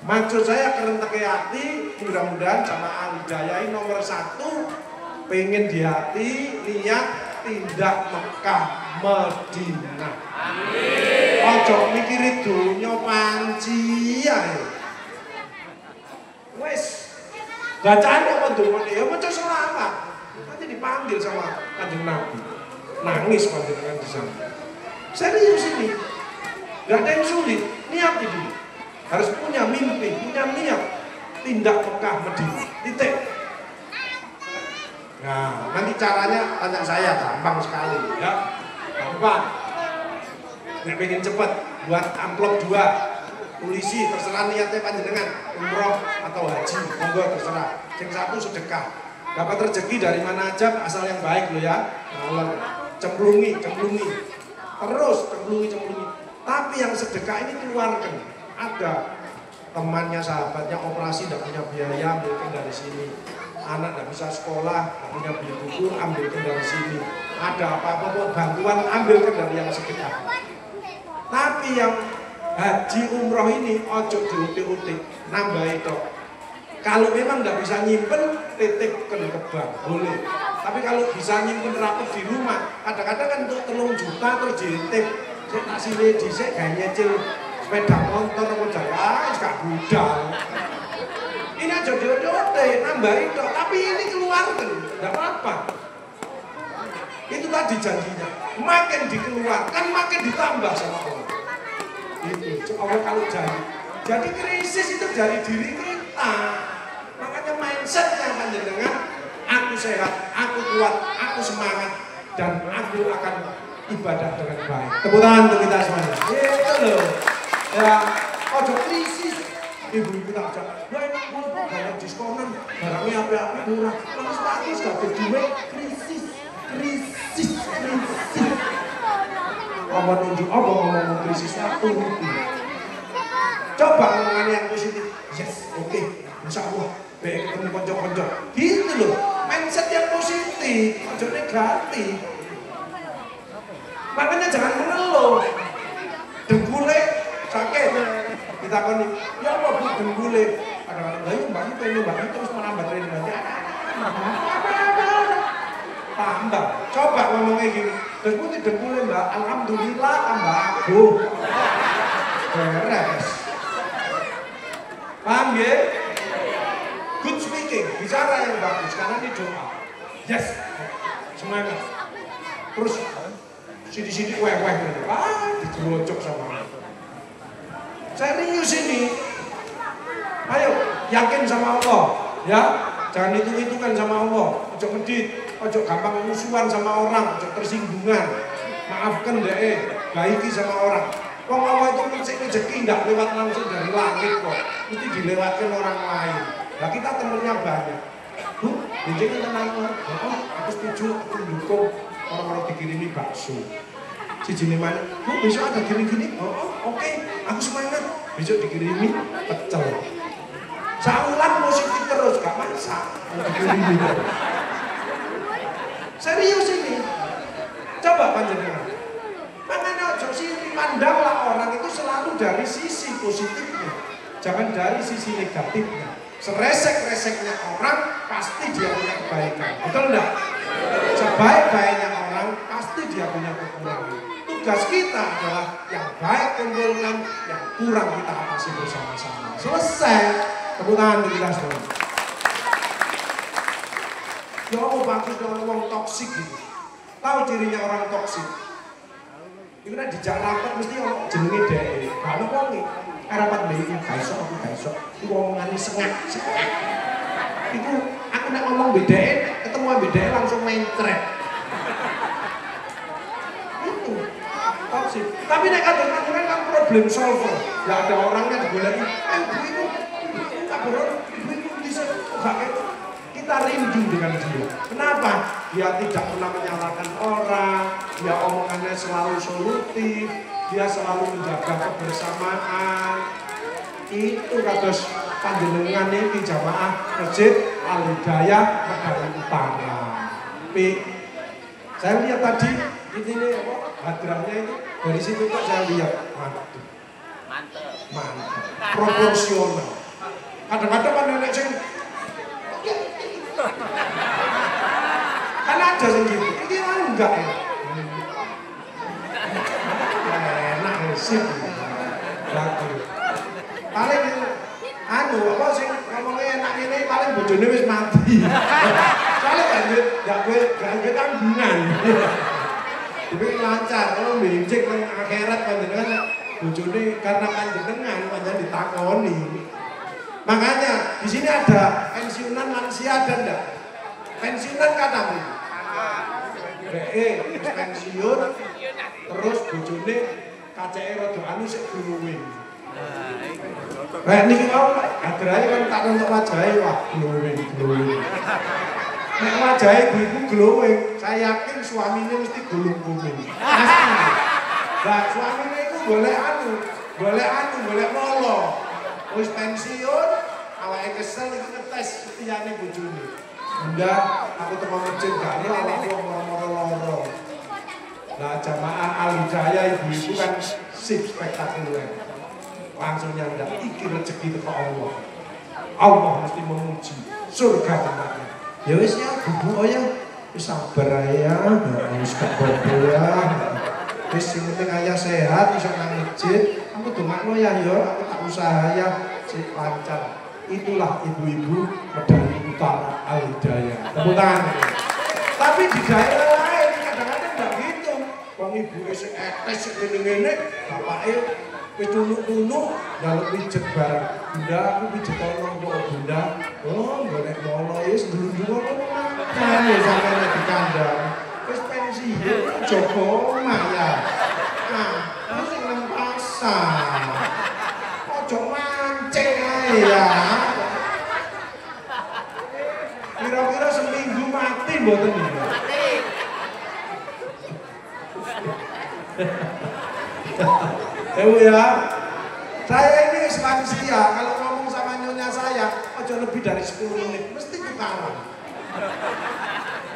Maksud saya kerentek ke hati, mudah-mudahan jamaah Hidayah nomor 1 pengen di hati niat tindak Mekah Madinah. Ojo mikir dunya panci ae. Wes Bacaannya apa dongane? Ya maca selawat. Nanti dipanggil sama Kanjeng Nabi. Nangis panjenengan di sana. Serius ini. Gak ada yang sulit. Niat itu. Harus punya mimpi, punya niat. Tindak Mekah Madinah. Titik. Nah, nanti caranya tanya saya, gampang sekali ya. Gampang. Nek pengen cepet, buat amplop 2. Tulisi terserah niatnya panjenengan, umroh atau haji, monggo terserah. Yang satu sedekah. Dapat rezeki dari mana aja, asal yang baik loh ya. Allah cemplungi. Terus cemplungi. Tapi yang sedekah ini keluarkan. Ada temannya, sahabatnya operasi tidak punya biaya, ambilkan dari sini. Anak tidak bisa sekolah, tidak punya beli buku, ambilkan dari sini. Ada apa-apa bantuan, ambilkan dari yang sedekah. Tapi yang haji umroh ini ojo diutik-utik, nambah itu. Kalau memang nggak bisa nyimpen, titipkan ke bank, boleh. Tapi kalau bisa nyimpen rapet di rumah, kadang-kadang kan untuk 3 juta terus ditip. Saya kasih ledi, saya gak nyecil sepeda motor, apa jaya, gak budal. Ini aja diutik, nambah itu. Tapi ini keluarkan, nggak apa-apa. Itu tadi janjinya. Makin dikeluarkan, makin ditambah sama Allah. Itu Allah kalau jadi krisis itu dari diri kita. Makanya mindsetnya panjenengan, aku sehat, aku kuat, aku semangat, dan aku akan ibadah dengan baik. Tepuk tangan untuk kita semuanya. Itu loh. Ya, ojo krisis. Ibu-ibu tak ajak, wah enak banget, banyak diskonan, barangnya apa-apa murah, bagus, gak ada duit, krisis. Apa nunjuk apa ngomong krisis waktu itu. Coba ngomongan yang positif. Yes, oke, insya Allah. Baik ketemu konco-konco. Gitu loh, mindset yang positif, ojo negatif. Makanya jangan mengeluh. Dengkule sakit. Kita kan ya apa bu dengkule. Kadang-kadang ayo mbak ini terus menambah training. Tambah, coba ngomongnya gini. Terus putih dengkulnya mbak, alhamdulillah tambah aku. Beres. Paham ya? Good speaking, bicara yang bagus, karena ini doa. Yes, semangat. Terus sini-sini weh-weh gitu. Dijerocok sama. Serius ini. Ayo, yakin sama Allah, ya. Jangan hitung-hitungan sama Allah. Ojo ngedit. Ojo gampang musuhan sama orang, ojo tersinggungan. Maafkan deh, baiki sama orang. Wong Allah itu ngasih rezeki nggak lewat langsung dari langit kok. Mesti dilewatkan orang lain. Nah kita temennya banyak. Bu, bijinya tenang. Oh, aku setuju, aku dukung orang-orang dikirimi bakso. Si jenis mana? Bu, besok ada gini-gini. Oh, oke, aku semangat. Besok dikirimi pecel. Saulan positif terus, gak masak. Dikirimi. Serius ini. Coba panjenengan. Makanya ojo sih pandanglah orang itu selalu dari sisi positifnya. Jangan dari sisi negatifnya. Seresek-reseknya orang pasti dia punya kebaikan. Betul enggak? Sebaik-baiknya orang pasti dia punya kekurangan. Tugas kita adalah yang baik kumpulkan, yang kurang kita atasi bersama-sama. Selesai. Tepuk tangan untuk kita semua. Ya Allah bagus dengan orang toksik gitu. Tahu cirinya orang toksik? Itu kan dijak rapat mesti orang jenenge dhek. Kalau wong rapat mbek iki gaiso aku gaiso. Iku omongane sengak. Iku aku nek ngomong mbek dhek, ketemu mbek dhek langsung mencret. Itu toksik. Tapi nek kadang-kadang kan problem solver. Ya ada orangnya digoleki, ibu tak beron, ibu bisa gak kita rindu dengan dia. Kenapa? Dia tidak pernah menyalahkan orang, dia omongannya selalu solutif, dia selalu menjaga kebersamaan. Itu kados panjenengan ini jamaah Masjid Al-Hidayah Medan Utara. Saya lihat tadi ini apa? Hadrahnya itu dari situ kok saya lihat, mantap, proporsional. Kadang-kadang kan nenek sing kan ada yang gitu, ini enggak ya. Enak sih. Paling anu apa sing ngomongnya enak ini paling bojone wis mati. Soalnya gak gue tanggungan. Jadi lancar, kalau becek nang akhirat panjenengan bojone karena panjenengan panjenengan ditakoni. Makanya di sini ada pensiunan lansia ada ndak? Pensiunan kata pensiun terus bojone kaceke rada anu sik glowing. Nah niki kau agrahe kan tak nonton wajahe wah glowing. Nek wajahe ibu glowing, saya yakin suaminya mesti gulung-gulung. Pasti. Lah suaminya itu golek molo. Wis pensiun, awake kesel iki ngetes setiyane bojone. Bunda, aku teko masjid gak ero awakku moro-moro. Lah jamaah Al-Hidayah ibu-ibu kan sip spektakuler. Langsung nyandak iki rezeki teko Allah. Allah mesti memuji surga tempatnya. Ya wis ya, Bu oh ya. Wis sabar ae ya, wis kebobo ya. Wis sing penting ayah sehat iso nang masjid. Aku dongakno ya aku tak usaha ya sik lancar. Itulah ibu-ibu medali utara Al-Hidayah. Tepuk tangan. Tapi di daerah lain kadang-kadang enggak gitu. Wong ibu sing etes sing ngene-ngene, bapake wis tunuk-tunuk njaluk pijet bareng. Bunda, aku pijet ono kok Bunda. Oh, golek mono wis ndlundung ngono makan ya sampeyan di kandang. Wis pensiun Joko omah ya. Nah, wis nang pasar. Ojo mancing ae ya. Kira-kira seminggu mati mboten iki. Mati. Ya, saya ini lansia, kalau ngomong sama nyonya saya, ojo lebih dari 10 menit, mesti tukaran.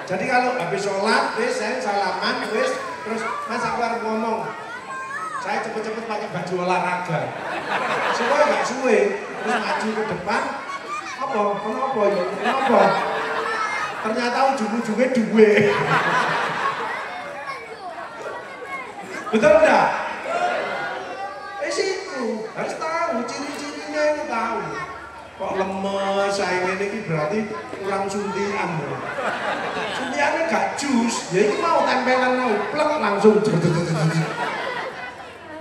Jadi kalau habis sholat, saya salaman, terus mas aku harus ngomong. Saya cepet-cepet pakai baju olahraga. Supaya gak suwe, terus maju ke depan. Kenapa ya? Kenapa? Ternyata ujung-ujungnya duwe. Betul enggak? Itu harus tahu ciri-cirinya itu tahu. Kok lemes, saya ini berarti kurang suntian. Suntiannya gak jus, ya ini mau tempelan mau plek langsung.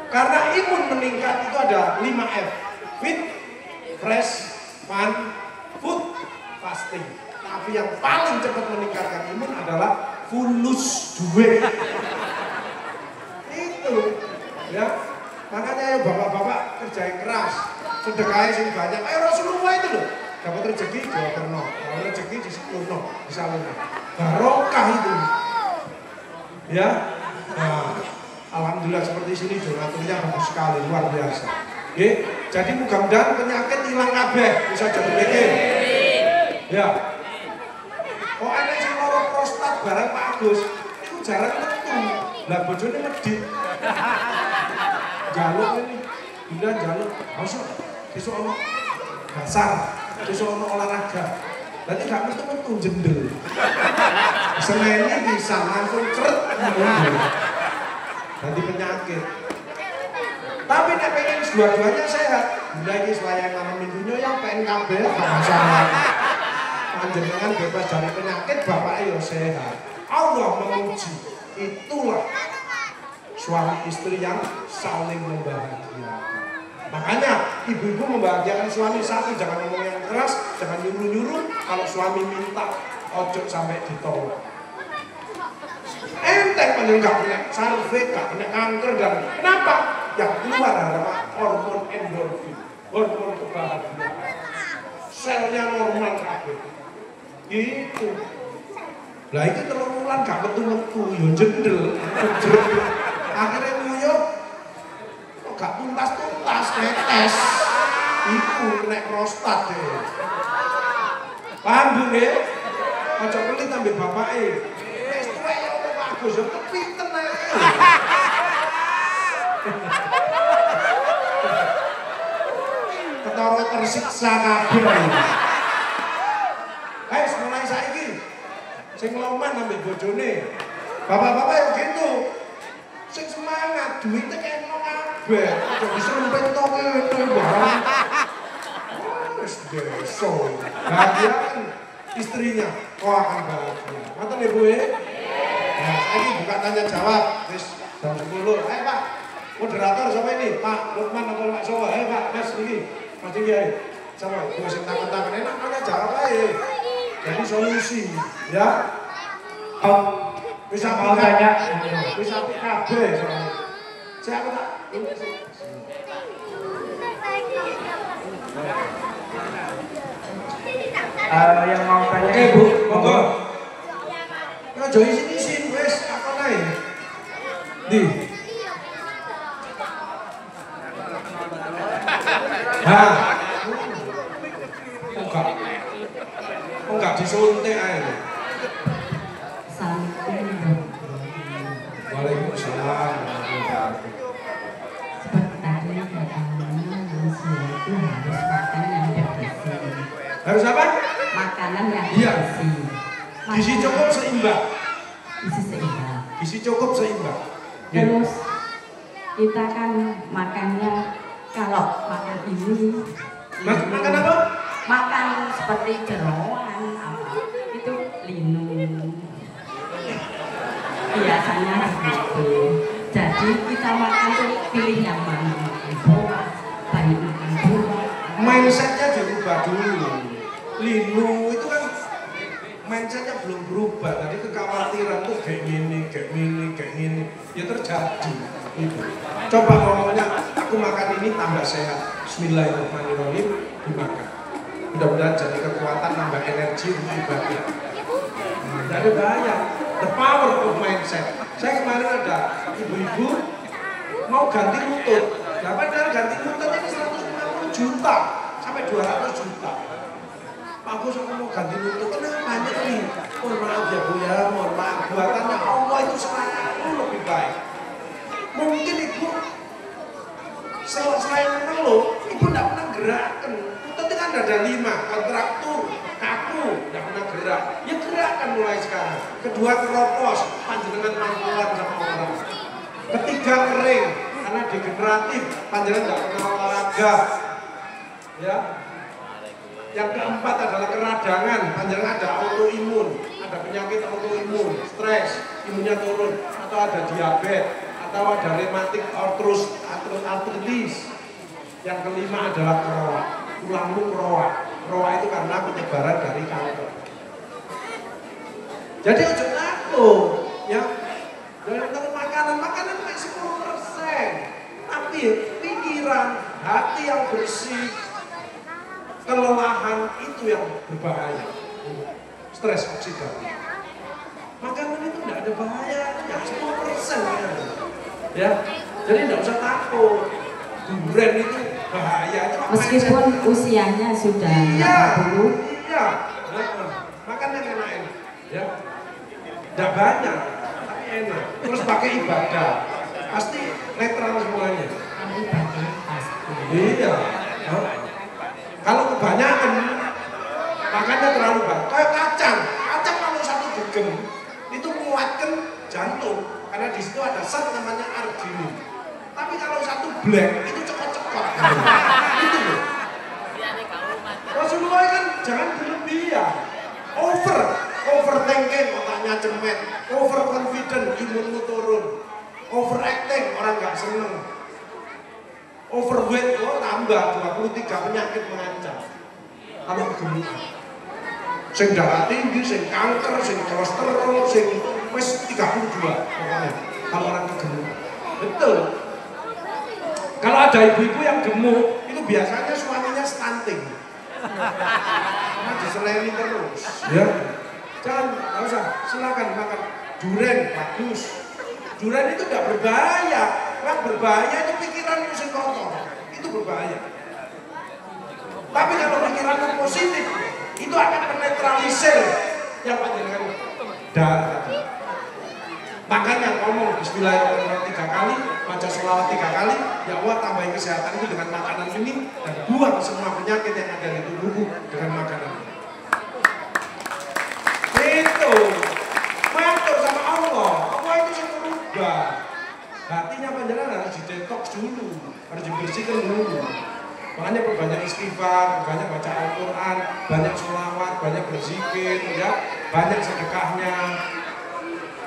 Karena imun meningkat itu ada 5F. Fit, fresh, fun, food, fasting. Tapi yang paling cepat meningkatkan imun adalah fulus duit. Itu, ya. Makanya ayo bapak-bapak kerja yang keras, sedekah yang banyak. Ayo Rasulullah itu loh, dapat rezeki Jawa Terno, dapat rezeki di Seluno, di Saluna. Barokah itu, ya. Nah, alhamdulillah seperti sini donaturnya bagus sekali, luar biasa. Oke, jadi mudah-mudahan penyakit hilang kabeh, bisa jadi mikir. Ya. Kok enek sing loro prostat barang Pak Agus, itu jarang metu. Lah bojone medhit. Jaluk ini, Bunda jaluk, masuk, besok ono dasar, besok ono olahraga. Nanti gak metu-metu jendel. Senennya bisa langsung ceret mundur. Nanti penyakit. Tapi nek pengen dua-duanya sehat, Bunda ini selain ngalamin dunia yang pengen kabeh gak masalah. Panjenengan bebas dari penyakit, bapak yo sehat. Allah memuji. Itulah suami istri yang saling membahagiakan. Makanya ibu-ibu membahagiakan suami satu, jangan ngomong yang keras, jangan nyuruh-nyuruh. Kalau suami minta, ojo sampai ditolak. Enteng paling gak kena sarve, gak kena kanker dan kenapa? Yang keluar adalah hormon endorfin, hormon kebahagiaan. Selnya normal kabeh. Gitu. Lah itu telung wulan gak metu-metu, yo jendel, akhirnya nguyuh kok gak tuntas-tuntas netes. Iku kena prostat deh. Paham Bu nggih? Aja pelit ambek bapake. Wis tuwek ya apa bagus yo kepiten ae. Ketara tersiksa kabeh. Guys, mulai saiki sing loman ambek bojone. Bapak-bapak yang gitu. Sing semangat, duitnya kayak mau kabeh. Aja diserempet to kene barang. Wis besok bahagia kan istrinya, kau akan bahagia. Mantap ibu ya. Nah, ini buka tanya jawab, terus jam 10. Pak, moderator siapa ini? Pak Lukman atau Pak Sowa? Pak, Mas ini, Mas Tinggi ayo. Sama, gue sing takon-takon enak tanya jawab aja. Jadi solusi, ya. Bisa mau tanya, bisa PKB soalnya. Siapa tak? Yang mau tanya. Oke Bu, monggo. Nah, jadi sini wes apa naik? Di. Nah, enggak disuntik aja. Waalaikumsalam. Seperti tadi katanya manusia itu harus makan yang bergizi. Harus apa? Makanan yang Iya. bergizi. Gizi cukup seimbang. Gizi seimbang. Gizi cukup seimbang. Terus kita kan makannya kalau makan ini. Makan apa? Makan seperti jeroan apa itu linu. Biasanya begitu. Jadi kita makan tuh pilih yang mana, buah, banyak makan buah. Mindsetnya dirubah dulu. Linu itu kan mindsetnya belum berubah. Tadi kekhawatiran tuh kayak gini, ya terjadi. Itu. Coba ngomongnya, aku makan ini tambah sehat. Bismillahirrahmanirrahim, dimakan. Mudah-mudahan jadi kekuatan, nambah energi untuk ibadah. Tidak ada bahaya. The power of mindset. Saya kemarin ada ibu-ibu mau ganti lutut. Nah, padahal ganti lutut ini 150 juta sampai 200 juta. Pak Agus, aku mau ganti lutut. Kenapa banyak nih? Mohon maaf ya Bu ya, mohon maaf. Buatannya Allah itu selalu lebih baik. Mungkin ibu selain mengeluh, ibu tidak pernah gerakkan. Lutut itu kan ada 5, kontraktur, kaku, tidak pernah gerak. Ya gerakkan mulai sekarang. Kedua keropos, panjenengan pelan-pelan sama orang. Ketiga kering, karena degeneratif, panjenengan tidak pernah olahraga. Ya. Yang keempat adalah keradangan, panjenengan ada autoimun, ada penyakit autoimun, stres, imunnya turun, atau ada diabetes, atau ada rheumatic arthritis. Yang kelima adalah keroa, tulangmu keroa. Keroa itu karena penyebaran dari kanker. Jadi ojo takut, ya. Jangan takut makanan cuma 10%. Tapi pikiran, hati yang bersih, kelelahan itu yang berbahaya. Stres oksidatif. Makanan itu tidak ada bahayanya, 10% ya. Jadi tidak usah takut. Durian itu bahaya. Itu Meskipun usianya sudah 40. Iya. Makan yang enak, ya. Tidak banyak, tapi enak. Terus pakai ibadah, pasti netral semuanya. Iya. Kalau kebanyakan, makannya terlalu banyak. Kayak kacang kalau satu degem itu menguatkan jantung, karena di situ ada zat namanya arginin. Tapi kalau satu black itu cekot-cekot. Itu loh. Rasulullah kan jangan berlebihan, overthinking, otaknya cemet, overconfident, imunmu turun, overacting, orang nggak seneng, overweight, tambah 23 penyakit mengancam. Kalau kegemukan, sing darah tinggi, sing kanker, sing kolesterol, sing wis 32 pokoknya. Kalau orang kegemukan, betul. Kalau ada ibu-ibu yang gemuk, itu biasanya suaminya stunting. Karena diseleni terus, ya. Jangan, nggak usah, silakan makan durian, bagus. Durian itu tidak berbahaya. Yang berbahaya itu pikiran yang kotor, itu berbahaya. Tapi kalau pikiran yang positif, itu akan menetralisir yang panjenengan darah tadi. Makanya ngomong Bismillahirrahmanirrahim 3 kali, baca sholawat 3 kali, ya Allah tambahin kesehatan itu dengan makanan ini, dan buang semua penyakit yang ada di tubuhku dengan makanan ini. Itu matur sama Allah itu yang berubah. Hatinya panjenengan harus didetoks dulu, harus dibersihkan dulu. Makanya perbanyak istighfar, banyak baca Al-Quran, banyak sholawat, banyak berzikir, ya, banyak sedekahnya.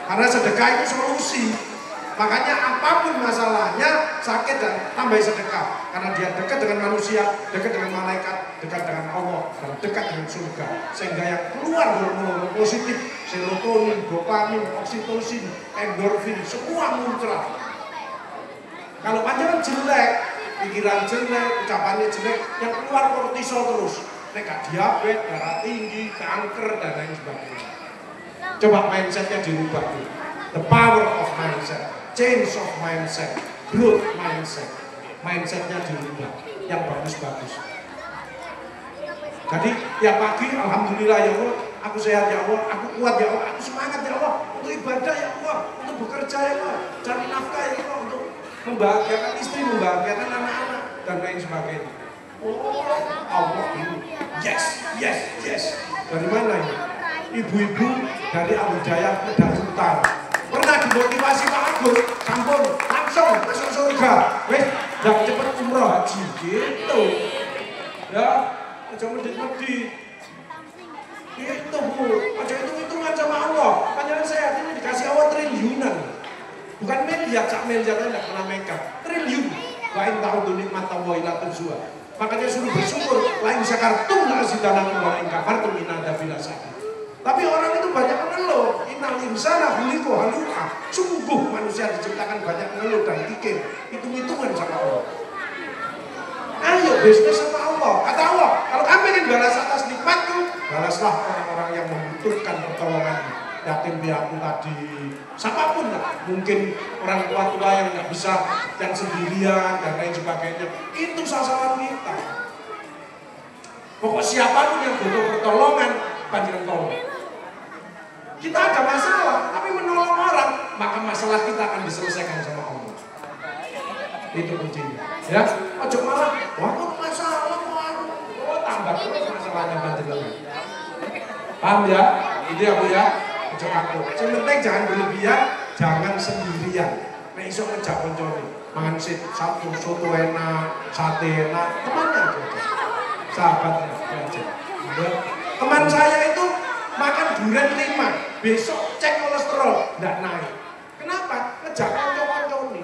Karena sedekah itu solusi. Makanya apapun masalahnya, sakit dan tambah sedekah. Karena dia dekat dengan manusia, dekat dengan malaikat, dekat dengan Allah, dan dekat dengan surga. Sehingga yang keluar hormon positif, serotonin, dopamin, oksitosin, endorfin, semua muncrat. Kalau panjangan jelek, pikiran jelek, ucapannya jelek, yang keluar kortisol terus. Mereka diabetes, darah tinggi, kanker, dan lain sebagainya. Coba mindsetnya dirubah dulu. The power of mindset, change of mindset, growth mindset. Mindsetnya dirubah, yang bagus-bagus. Jadi ya pagi, alhamdulillah ya Allah, aku sehat ya Allah, aku kuat ya Allah, aku semangat ya Allah, untuk ibadah ya Allah, untuk bekerja ya Allah, cari nafkah ya Allah, untuk membahagiakan istri, membahagiakan anak-anak, dan lain sebagainya. Oh, Allah ini, yes, yes, yes. Dari mana ini? Ibu-ibu dari Abudaya Medan Utara pernah dimotivasi Pak Agus, sampun langsung masuk surga, wes jangan cepet umroh haji gitu, ya, jangan medit-medit, gitu Bu, aja hitung-hitungan sama Allah, panjangan saya ini dikasih Allah triliunan, bukan miliar, sak miliarnya tidak pernah megang, triliun, lain tahun tuh nikmat tawahilatun suha, makanya suruh bersyukur, lain syakartum la'azidannakum wa in kafartum inna adzabi lasyadid. Tapi orang itu banyak mengeluh. Innal insana khuliqa halu'a. Sungguh manusia diciptakan banyak mengeluh dan pikir. Hitung-hitungan sama Allah. Ayo bisnis sama Allah. Kata Allah, kalau kamu ingin balas atas nikmatku, balaslah orang-orang yang membutuhkan pertolongan. Yatim piatu tadi, siapapun lah. Mungkin orang tua-tua yang nggak bisa, yang sendirian dan lain sebagainya. Itu sasaran kita. Pokok siapapun yang butuh pertolongan, panjenengan tolong. Kita ada masalah, tapi menolong orang, maka masalah kita akan diselesaikan sama Allah. Itu kuncinya. Ya, ojo malah, wah kok masalah, oh tambah terus masalahnya panjenengan. Paham ya? Ini ya Bu ya, ojo aku. Yang penting jangan berlebihan, jangan sendirian. Nek iso ngejak koncone, mangan satu soto enak, sate enak, temannya aja. Sahabatnya aja. Ya. Teman saya itu makan durian 5, besok cek kolesterol, enggak naik. Kenapa? Ngejak konco-konco nih.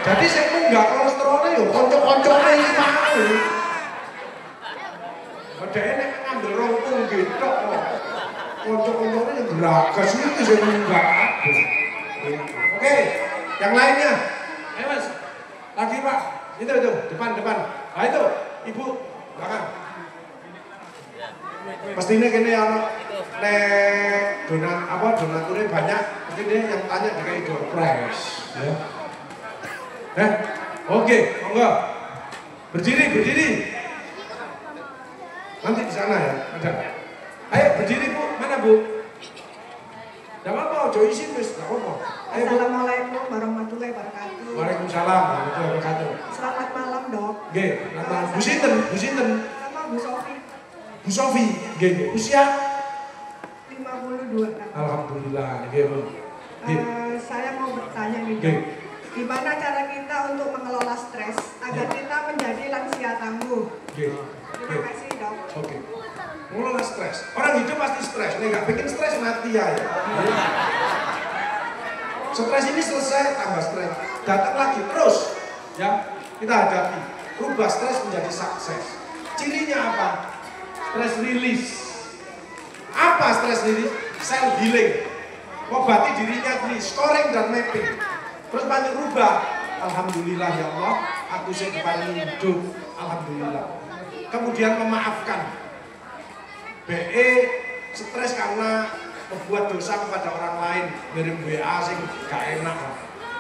Jadi saya munggah kolesterolnya ya konco-koncone iki mau. Padahal nek ngambil rongkung gitu kok. Konco-koncone yang geragas iki sing munggah. Oke, yang lainnya. Ayo Mas. Lagi Pak. Itu depan. Nah itu, Ibu belakang. Pastinya gini ya, donaturnya banyak, mesti dia yang tanya kayak door prize, ya. Oke, monggo, berdiri. Nanti di sana ya, ada. Ayo berdiri Bu, mana Bu? Tidak apa-apa, jauh isi bis, tidak apa-apa. Assalamualaikum warahmatullahi wabarakatuh. Waalaikumsalam warahmatullahi wabarakatuh. Selamat malam Dok. Oke, selamat malam. Bu Sinten. Sama Bu Sofi. Bu Sofi, usia 52. Alhamdulillah, Bu. Saya mau bertanya nih Dok. Gimana cara kita untuk mengelola stres agar kita menjadi lansia tangguh? Terima kasih Dok. Oke. Mengelola stres. Orang hidup pasti stres. Nih nggak bikin stres mati ya. Stres ini selesai tambah stres. Datang lagi terus. Ya, kita hadapi. Rubah stres menjadi sukses. Cirinya apa? Stress release. Apa stress release? Self healing. Mengobati dirinya sendiri, scoring dan mapping. Terus banyak rubah. Alhamdulillah ya Allah, aku sing paling hidup. Alhamdulillah. Kemudian memaafkan. BE stres karena membuat dosa kepada orang lain, ngirim WA sing gak enak.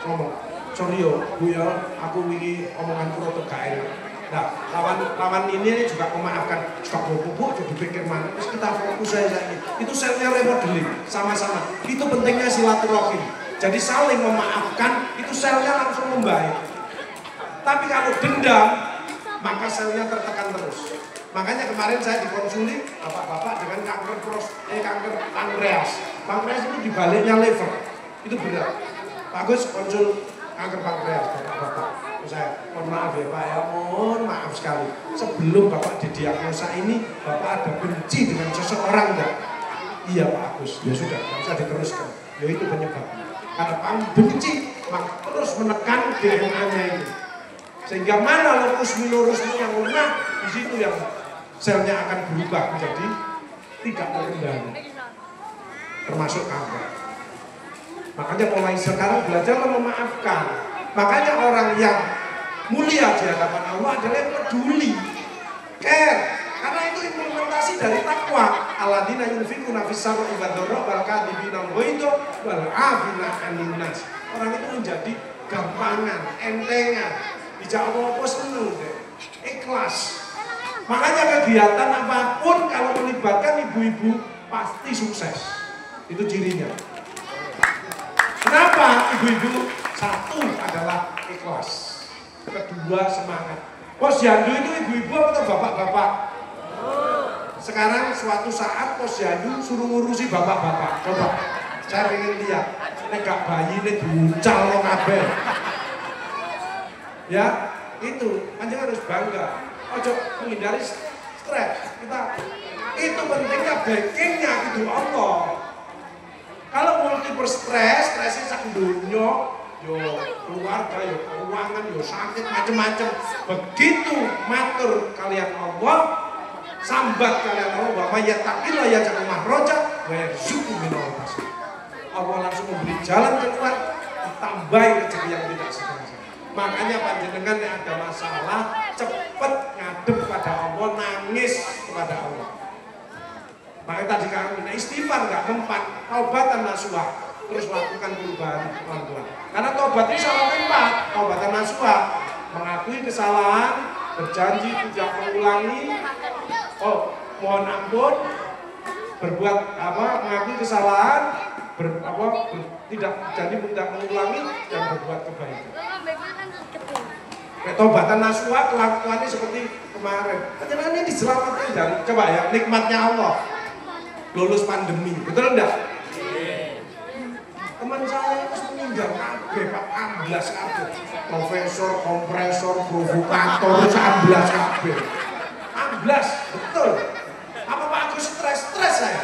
Ngomong, sorry yo, Bu ya, aku wingi omongan kulo gak enak. Nah, lawan ini juga memaafkan. Stop bubuk, jadi pikir mana? Terus kita fokus aja ini. Itu selnya remodeling, sama-sama. Itu pentingnya silaturahim. Jadi saling memaafkan, itu selnya langsung membaik. Tapi kalau dendam, maka selnya tertekan terus. Makanya kemarin saya dikonsuli bapak-bapak dengan kanker pankreas. Pankreas itu dibaliknya liver. Itu benar. Bagus konsul kanker pankreas bapak-bapak. Saya mohon maaf ya Pak ya, mohon maaf sekali. Sebelum Bapak didiagnosa ini, Bapak ada benci dengan seseorang enggak? Iya Pak Agus, ya sudah, nggak usah diteruskan. Ya itu penyebabnya. Karena Pak benci, maka terus menekan DNA-nya ini. Sehingga mana locus minorismu yang lemah, di situ yang selnya akan berubah menjadi tidak terkendali. Termasuk kanker. Makanya mulai sekarang belajarlah memaafkan. Makanya orang yang mulia di hadapan Allah adalah yang peduli, care. Karena itu implementasi dari takwa. Alladzina yunfikuna fis sarra'i wad dharra'i wal kadhibina al-ghaidha wal 'afina 'anil nas. Orang itu menjadi gampangan, entengan. Dijak apa-apa seneng deh. Ikhlas. Makanya kegiatan apapun kalau melibatkan ibu-ibu pasti sukses. Itu cirinya. Kenapa ibu-ibu? Satu adalah ikhlas, kedua semangat. Posyandu itu ibu-ibu atau bapak-bapak? Sekarang suatu saat posyandu suruh ngurusi bapak-bapak. Coba, saya ingin lihat. Ini gak bayi, ini bucal lo kabeh. Ya, itu hanya harus bangga. Ojo menghindari stres. Itu pentingnya backingnya itu Allah. Kalau multiple stres, stresnya sak dunya, yo keluarga, yo keuangan, yo sakit, macam-macam. Begitu matur kalian Allah, sambat kalian Allah, bahwa ya takillah ya jangan mahroja, wa yarzuqhu min al-basir. Allah langsung memberi jalan keluar, ditambahi rezeki yang tidak sengaja. Makanya panjenengan yang ada masalah, cepat ngadep pada Allah, nangis kepada Allah. Makanya tadi kami istighfar nggak mempan, taubatan nasuha, terus lakukan perubahan pelan-pelan. Karena taubat ini salah tempat, taubatan nasuha, mengakui kesalahan, berjanji tidak mengulangi, mohon ampun, berbuat mengakui kesalahan, tidak janji tidak mengulangi dan berbuat kebaikan. Taubatan nasuha kelakuannya seperti kemarin. Ternyata ini diselamatkan dari coba ya nikmatnya Allah. Lulus pandemi, betul enggak? Teman saya itu meninggal kabeh Pak, amblas kabeh. Profesor, kompresor, provokator, amblas kabeh. Amblas, betul. Apa Pak Agus stres? Stres saya.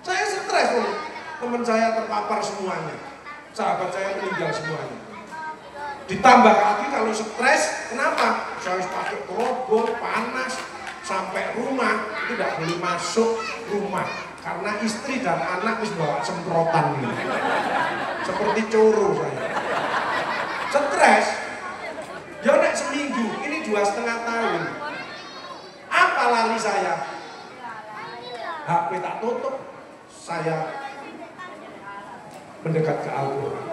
Saya stres loh. Teman saya terpapar semuanya. Sahabat saya meninggal semuanya. Ditambah lagi kalau stres, kenapa? Saya harus pakai kerobol, panas. Sampai rumah itu tidak boleh masuk rumah karena istri dan anak harus bawa semprotan ini. Seperti coro saya. Stres. Ya nek seminggu, ini 2,5 tahun. Apa lali saya? HP tak tutup, saya mendekat ke Al-Quran.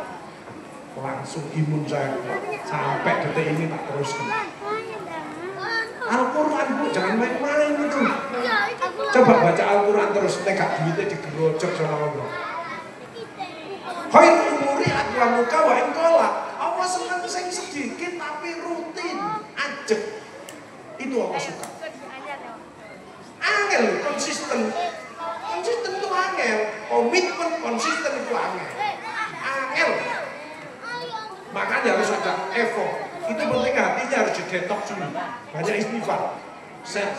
Langsung imun saya sampai detik ini tak teruskan. Al-Quran Bu, jangan main-main itu. Coba baca Al-Quran terus, tegak duitnya digerojok sama Allah. Khairul umuri aqwamuka wa in qala. Allah senang sing sedikit tapi rutin, ajek. Itu Allah suka. Angel, konsisten. Konsisten itu angel. Komitmen konsisten itu angel. Angel. Makanya harus ada effort. Itu penting hatinya harus didetox dulu. Banyak istighfar.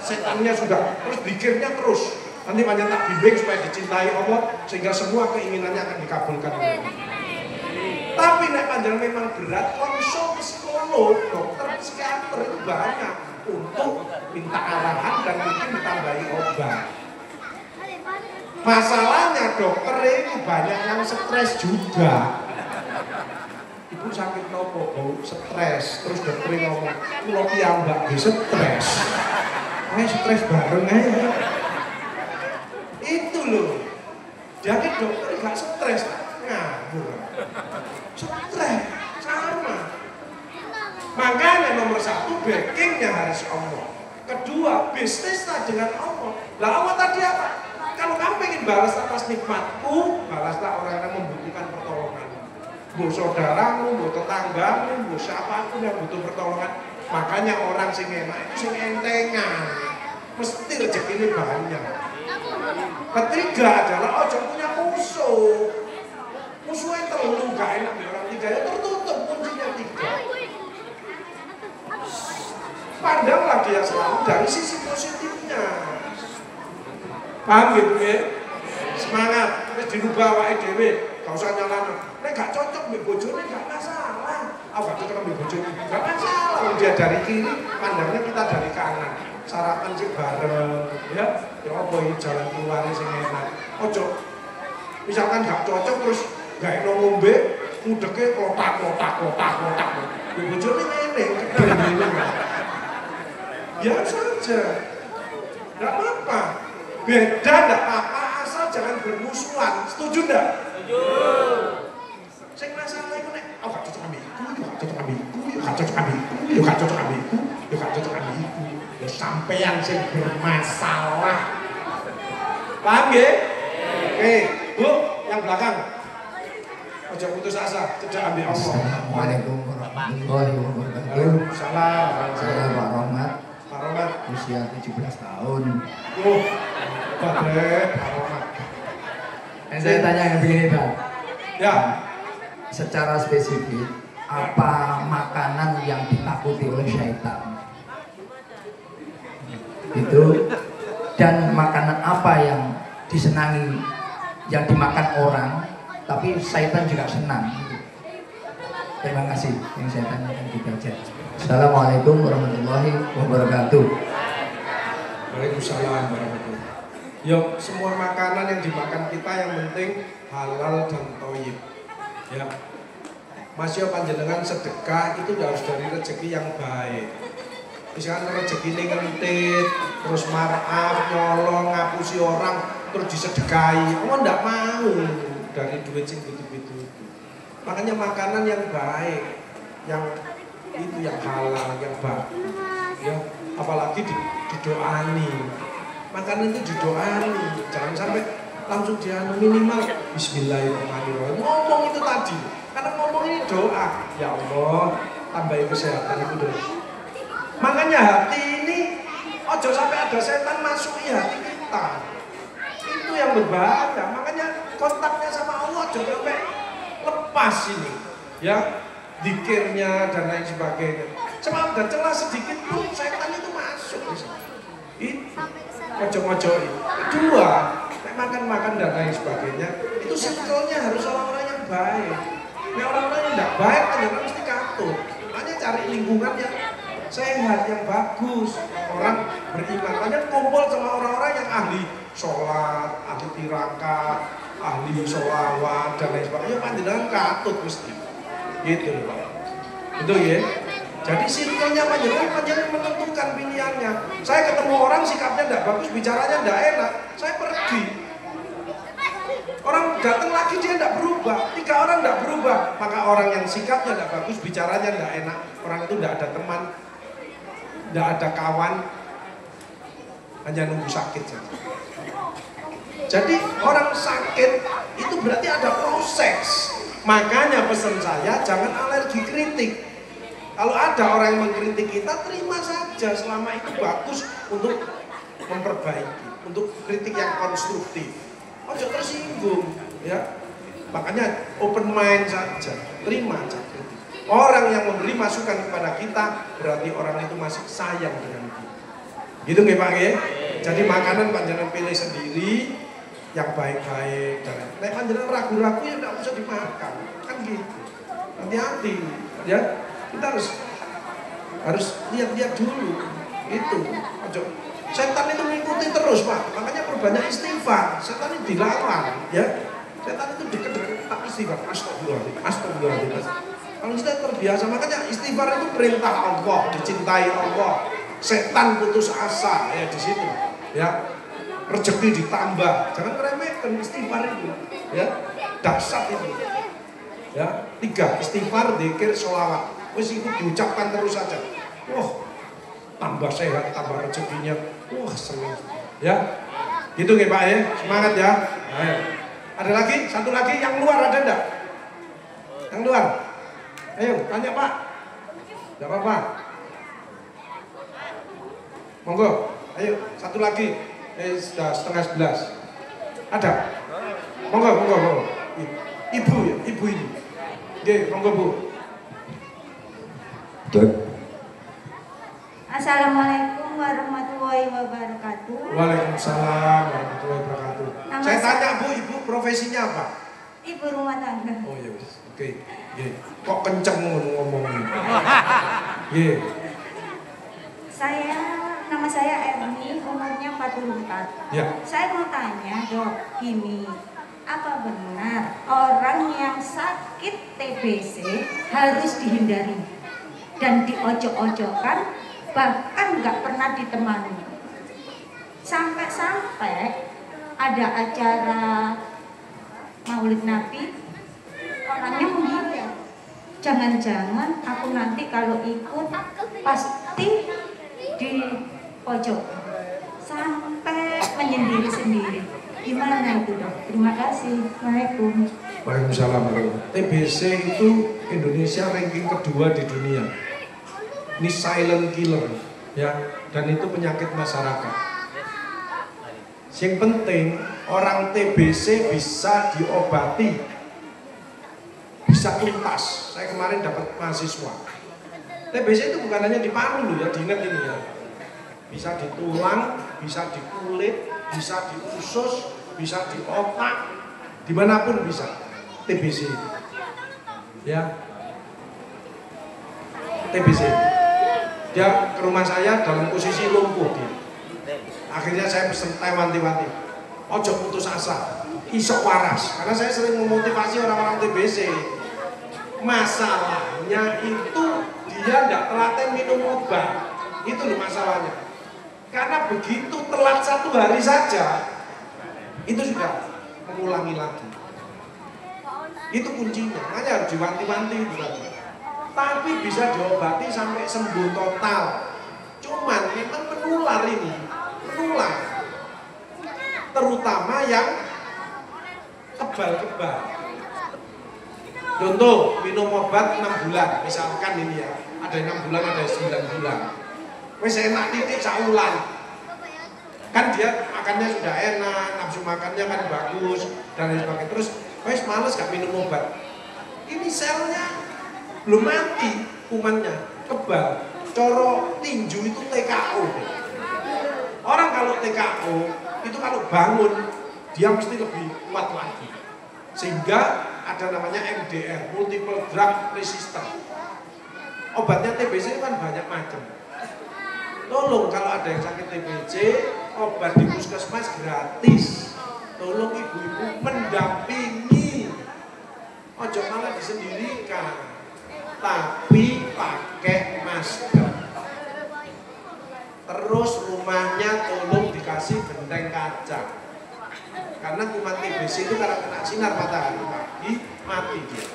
Setannya sudah terus pikirnya terus. Nanti banyak tak bimbing supaya dicintai Allah sehingga semua keinginannya akan dikabulkan. Tapi nek panjang memang berat, konsul psikolog, dokter, psikiater itu banyak untuk minta arahan dan mungkin ditambahi obat. Masalahnya dokter itu banyak yang stres juga. Ibu sakit nopo, stres, terus dokter ngomong, kalau piyambak stres, stres bareng aja. Itu loh. Jadi dokter nggak stres, ngabur. Stres, sama. Makanya nomor 1 backingnya harus Allah. Kedua, bisnislah dengan Allah. Lah Allah tadi apa? Kalau kamu ingin balas atas nikmatku, balaslah orang yang membutuhkan pertolongan. Bu saudaramu, bu tetanggamu, bu siapapun yang butuh pertolongan. Makanya orang sing enak itu sing entengan. Mesti rezeki ini banyak. Ketiga adalah ojo punya musuh. Musuhnya terlalu gak enak di orang 3 ya tertutup kuncinya 3. pandanglah dia selalu dari sisi positifnya. Paham gitu ya? Semangat, terus dirubah awake dhewe, gak usah nyalano. Nek gak cocok mbek bojone gak masalah. Gak cocok mbek bojone, gak masalah. Dia dari kiri, pandangnya kita dari kanan. Sarapan sih bareng, ya. Ya apa ini jalan keluarnya sing enak. Ojo. Misalkan gak cocok terus gak enak ngombe, ngudeke klotak. Mbek bojone ngene, biar saja. Gak apa-apa. Beda gak apa-apa, asal jangan bermusuhan. Setuju gak? Setuju. Sing masalah iku nek aku gak cocok ambek iku, yo gak cocok ambek iku, yo gak cocok ambek iku, yo gak cocok ambek iku, yo gak cocok ambek iku. Ya sampean sing bermasalah. Paham ya? Oke, Bu, yang belakang. Ojo putus asa, cedak ambek Allah. Assalamualaikum warahmatullahi wabarakatuh. Waalaikumsalam. Saya Pak Rohmat, Pak Rohmat, usia 17 tahun. Oh, Badre, Pak Rohmat. Saya tanya yang begini Pak. Ya, Secara spesifik, apa makanan yang ditakuti oleh syaitan? Itu. Dan makanan apa yang disenangi, yang dimakan orang, tapi syaitan juga senang. Terima kasih yang saya tanyakan di baca. Assalamualaikum warahmatullahi wabarakatuh. Waalaikumsalam warahmatullahi. Yuk, semua makanan yang dimakan kita yang penting halal dan thayyib. Ya. Masih panjenengan sedekah itu harus dari rezeki yang baik. Misalkan rezeki ini ngentit, terus maaf, nyolong, ngapusi orang, terus disedekahi. Kamu ndak mau dari duit sing gitu-gitu. Makanya makanan yang baik, yang itu yang halal, yang bagus. Ya, apalagi didoani. Makanan itu didoani, jangan sampai langsung dianu, minimal bismillahirrahmanirrahim. Ngomong itu tadi, karena ngomong ini doa. Ya Allah, tambahin kesehatan itu dulu. Makanya hati ini ojo sampai ada setan masuki hati kita. Itu yang berbahaya. Makanya kontaknya sama Allah ojo sampai lepas ini. Ya, zikirnya dan lain sebagainya. Cuma ada celah sedikit pun setan itu masuk. Itu ojo-ojo itu. Kedua, makan-makan dan lain sebagainya, itu circle-nya harus orang-orang yang baik. Nah, orang-orang yang tidak baik kan mesti katut. Makanya cari lingkungan yang sehat, yang bagus. Orang beriman, makanya kumpul sama orang-orang yang ahli sholat, ahli tirakat, ahli sholawat dan lain sebagainya. Panjenengan katut mesti. Gitu loh Pak. Itu ya. Jadi circle-nya panjenengan menentukan pilihannya. Saya ketemu orang sikapnya tidak bagus, bicaranya tidak enak, saya pergi. Orang datang lagi dia tidak berubah, 3 orang tidak berubah, maka orang yang sikapnya tidak bagus, bicaranya tidak enak, orang itu tidak ada teman, tidak ada kawan, hanya nunggu sakit saja. Jadi orang sakit itu berarti ada proses. Makanya pesan saya jangan alergi kritik. Kalau ada orang yang mengkritik kita, terima saja selama itu bagus untuk memperbaiki, untuk kritik yang konstruktif. Ojo tersinggung, ya. Makanya open mind saja, terima saja kritik. Orang yang memberi masukan kepada kita berarti orang itu masih sayang dengan kita. Gitu nggih Pak nggih? Jadi makanan panjenengan pilih sendiri yang baik-baik dan nek panjenengan ragu-ragu ya enggak usah dimakan. Kan gitu. Hati-hati, ya. Kita harus lihat-lihat dulu. Itu. Ojo. Setan itu mengikuti terus, Pak. Makanya perbanyak istighfar. Setan itu dilawan, ya. Setan itu dekat-dekat tak istighfar. Astagfirullahaladzim. Astagfirullahaladzim. Kalau kita terbiasa, makanya istighfar itu perintah Allah, dicintai Allah. Setan putus asa, ya di situ. Ya. Rezeki ditambah. Jangan meremehkan istighfar itu, ya. Dasar itu. Ya, 3 istighfar, dzikir, sholawat. Wis itu diucapkan terus saja. Wah, tambah sehat, tambah rezekinya. Wah, senang. Ya. Gitu nggih Pak ya. Semangat ya. Ayo. Ada lagi? Satu lagi yang luar ada enggak? Yang luar. Ayo, tanya Pak. Enggak apa-apa. Monggo. Ayo, satu lagi. Sudah setengah 11. Ada? Monggo, monggo, monggo. Ibu ya, ibu ini. Nggih, monggo Bu. Assalamualaikum warahmatullahi wabarakatuh. Waalaikumsalam warahmatullahi wabarakatuh. Saya tanya Bu, Ibu profesinya apa? Ibu rumah tangga. Oh ya, oke. Kok kenceng ngomongnya? Nama saya Erni, umurnya 44. Ya. Saya mau tanya, Dok, gini, apa benar orang yang sakit TBC harus dihindari dan diojok-ojokkan, bahkan nggak pernah ditemani? Sampai-sampai ada acara Maulid Nabi, orangnya menghindar. Jangan-jangan aku nanti kalau ikut pasti di pojok sampai menyendiri-sendiri. Gimana itu, Dok? Terima kasih. Assalamualaikum. Waalaikumsalam. TBC itu Indonesia ranking kedua di dunia. Ini silent killer, ya, dan itu penyakit masyarakat. Yang penting orang TBC bisa diobati, bisa tuntas. Saya kemarin dapat mahasiswa. TBC itu bukan hanya di paru loh ya, diingat ini ya. Bisa di tulang, bisa di kulit, bisa di usus, bisa di otak, dimanapun bisa TBC. Ya, TBC. Dia ke rumah saya dalam posisi lumpuh dia. Akhirnya saya pesen teh wanti-wanti. Ojo putus asa, isok waras. Karena saya sering memotivasi orang-orang TBC. Masalahnya itu dia tidak telaten minum obat. Itu loh masalahnya. Karena begitu telat 1 hari saja, itu sudah mengulangi lagi. Itu kuncinya, makanya harus diwanti-wanti itu tadi. Tapi bisa diobati sampai sembuh total. Cuman memang menular ini, menular. Terutama yang kebal-kebal. Contoh, minum obat 6 bulan, misalkan ini ya, ada 6 bulan, ada 9 bulan. Wes enak titik saulan. Kan dia makannya sudah enak, nafsu makannya kan bagus dan lain sebagainya. Terus wes males gak minum obat. Ini selnya belum mati, kumannya kebal. Coro tinju itu TKO. Orang kalau TKO itu kalau bangun dia mesti lebih kuat lagi. Sehingga ada namanya MDR, multiple drug resistant. Obatnya TBC kan banyak macam. Tolong kalau ada yang sakit TBC, obat di puskesmas gratis. Tolong ibu-ibu mendampingi. Ojo malah disendirikan. Tapi pakai masker. Terus rumahnya tolong dikasih genteng kaca. Karena kuman TBC itu kalau kena sinar matahari pagi, mati dia.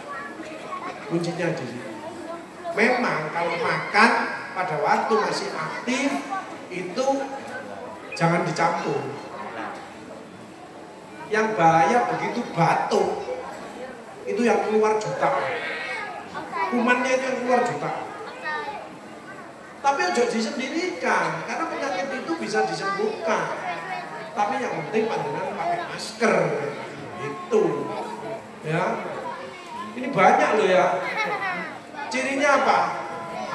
Kuncinya di sini. Memang kalau makan pada waktu masih aktif itu jangan dicampur. Yang bahaya begitu batuk itu yang keluar juta. Kumannya itu yang keluar juta. Tapi ojo disendirikan karena penyakit itu bisa disembuhkan. Tapi yang penting panjenengan pakai masker itu. Ya. Ini banyak loh ya. Cirinya apa?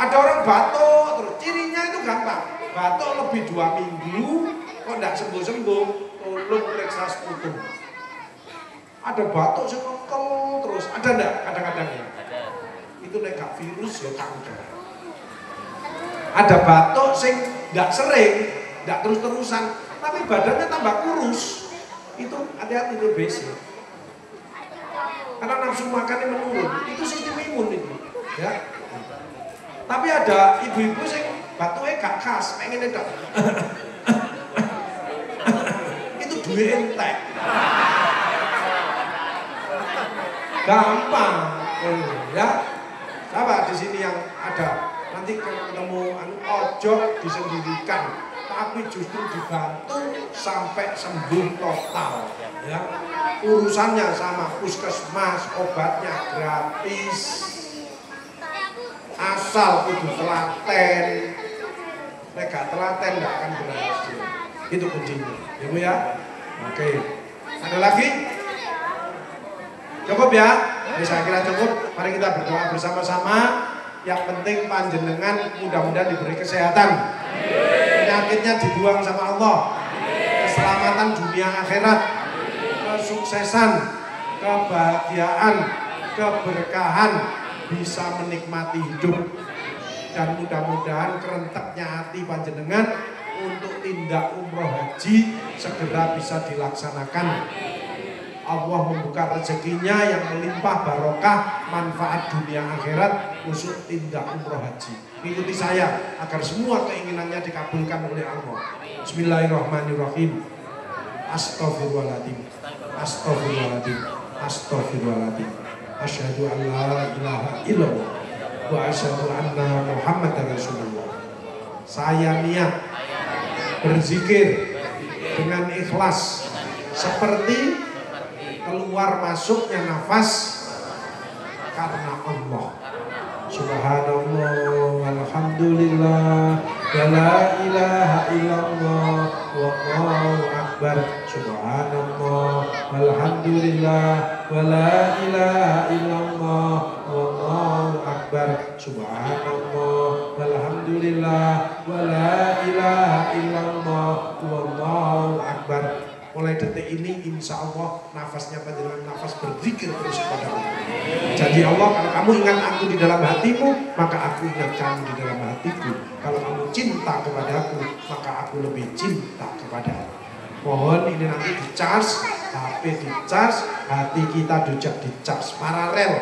Ada orang batuk terus, cirinya itu gampang. Batuk lebih 2 minggu, kok tidak sembuh-sembuh, tolong periksa sputum. Ada batuk sekongkol terus, ada enggak kadang-kadang ya? Itu nek virus ya kanker. Ada batuk sing enggak sering, enggak terus-terusan, tapi badannya tambah kurus. Itu hati-hati TBC. Karena nafsu makannya menurun, itu sistem imun itu, ya. Tapi ada ibu-ibu yang batuknya gak khas, pengen itu. Itu duit entek. Gampang, ya. Siapa di sini yang ada? Nanti ketemu ojo disendirikan, tapi justru dibantu sampai sembuh total. Ya. Urusannya sama puskesmas, obatnya gratis. Asal kudu telaten, nek gak telaten gak akan berhasil. Itu kuncinya, ya Bu ya. Oke, ada lagi? Cukup ya? Saya kira cukup. Mari kita berdoa bersama-sama. Yang penting panjenengan mudah-mudahan diberi kesehatan. Penyakitnya dibuang sama Allah. Keselamatan dunia akhirat. Kesuksesan, kebahagiaan, keberkahan, bisa menikmati hidup. Dan mudah-mudahan kerenteknya hati panjenengan untuk tindak umroh haji segera bisa dilaksanakan. Allah membuka rezekinya yang melimpah barokah, manfaat dunia akhirat untuk tindak umroh haji. Ikuti saya agar semua keinginannya dikabulkan oleh Allah. Bismillahirrahmanirrahim. Astaghfirullahaladzim. Astaghfirullahaladzim. Astaghfirullahaladzim. Asyhadu an la ilaha illallah wa asyhadu anna Muhammadar Rasulullah. Saya niat berzikir dengan ikhlas seperti keluar masuknya nafas karena Allah. Subhanallah walhamdulillah wa la ilaha illallah wallahu akbar. Subhanallah walhamdulillah wa la ilaha illallah wallahu akbar. Subhanallah walhamdulillah wa la ilaha illallah wallahu akbar. Mulai detik ini insya Allah nafasnya panjenengan nafas berzikir terus kepada Allah. Janji Allah, kalau kamu ingat aku di dalam hatimu, maka aku ingat kamu di dalam hatiku. Kalau kamu cinta kepada aku, maka aku lebih cinta kepada aku. Mohon ini nanti di-charge, HP di-charge, hati kita juga di-charge paralel.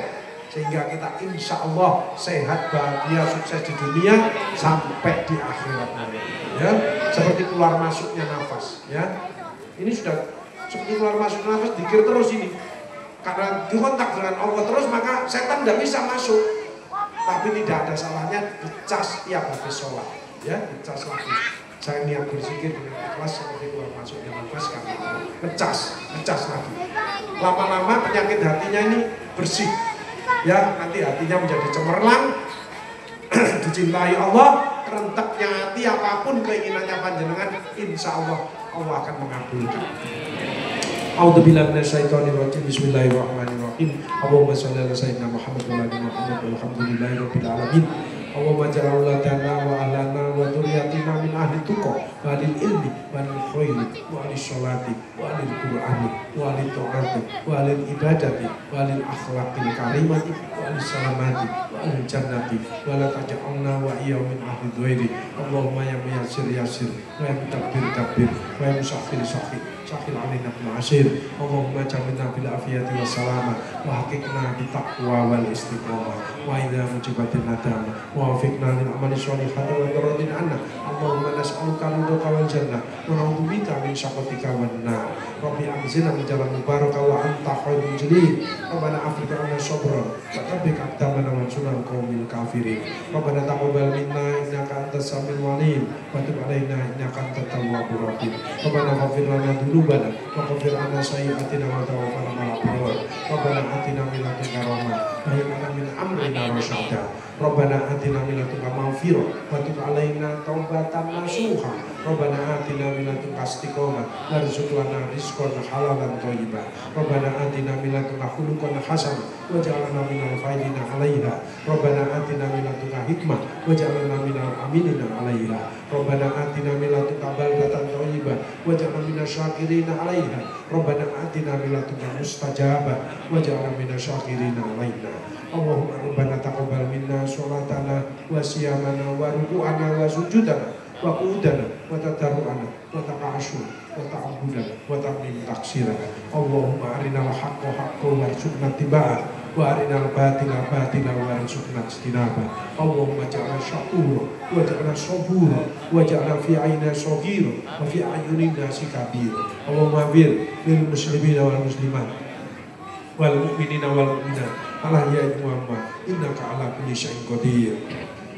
Sehingga kita insya Allah sehat, bahagia, sukses di dunia sampai di akhirat. Ya, seperti keluar masuknya nafas. Ya. Ini sudah seperti keluar masuk nafas, dikir terus ini. Karena dikontak dengan Allah terus, maka setan tidak bisa masuk. Tapi tidak ada salahnya dicas tiap habis sholat. Ya, dicas lagi. Saya niat berzikir dengan ikhlas seperti keluar masuknya nafas karena Allah. Ngecas lagi. Lama-lama penyakit hatinya ini bersih. Ya, nanti hatinya menjadi cemerlang, dicintai Allah, kerenteknya hati apapun keinginannya panjenengan, insya Allah Allah akan mengabulkan. A'udzubillahi minasyaitonirrajim. Bismillahirrahmanirrahim. Allahumma shalli ala sayyidina Muhammad wa ala ali Muhammad walhamdulillahirabbil alamin. Allahumma ja'al auladana wa ahlana wa dzurriyyatina min ahli tuqa wa ahli ilmi wa ahli khairi wa ahli sholati wa ahli qur'ani wa ahli ta'ati wa ahli ibadati wa ahli akhlaqil karimati wa ahli salamati wa ahli jannati wa la taj'alna wa iyyahu min ahli dhairi. Allahumma ya muyassir yassir wa ya mudabbir dabbir wa ya musakhkhir sakhkhir sakhkhir alaina bil asir. Allahumma ja'alna bil afiyati was salama wa haqiqna bit taqwa wal istiqamah wa idza mujibatin nadama wa wafiqna lil amali sholihati wa taradin anna. Allahumma nas'aluka ridhaka wal jannah wa na'udzubika min syaqatika wan nar. Rabbi anzilna min jalan mubarakah wa anta khairul munzilin. Rabbana afriq 'anna sabra wa tabbik aqdamana wa sunan qaumil kafirin. Rabbana taqabbal minna innaka antas samiul alim wa tub 'alaina innaka antat tawwabur rahim. Rabbana ighfir lana dzunubana wa ighfir 'anna sayyi'atina wa tawaffana ma'al abrar. Rabbana atina min ladunka rahmah wa hab lana min amrina rasyada. Rabbana atina min ladunka maghfirah wa tub 'alaina taubatan nasuha. Rabbana atina min ladunka istiqamah warzuq lana rizqan halalan thayyiban. Rabbana atina min ladunka khuluqan hasanah waj'alna minal faizina 'alaiha. Rabbana atina min ladunka hikmah waj'alna minal aminina 'alaiha. Rabbana atina min ladunka baldatan thayyiban waj'alna minasy syakirina 'alaiha. Rabbana atina min ladunka mustajabah waj'alna minasy syakirina 'alaiha. Allahumma rabbana taqabbal minna sholatana wa siyamana wa ruku'ana wa sujudana wa qu'udana wa tadarru'ana wa taqa'ashuna wa ta'abudana wa ta'min taksirana. Allahumma arinal haqqa haqqan warzuqna tiba'ah wa arinal batila batila warzuqna ijtinabah. Allahumma ja'alna syakura wa ja'alna sabura wa ja'alna fi a'yunina saghira wa fi a'yunina kabira. Allahumma bir lil muslimina wal muslimat wal mu'minina wal mu'minat Allah ya Muhammad innaka ala kulli syai'in qadir.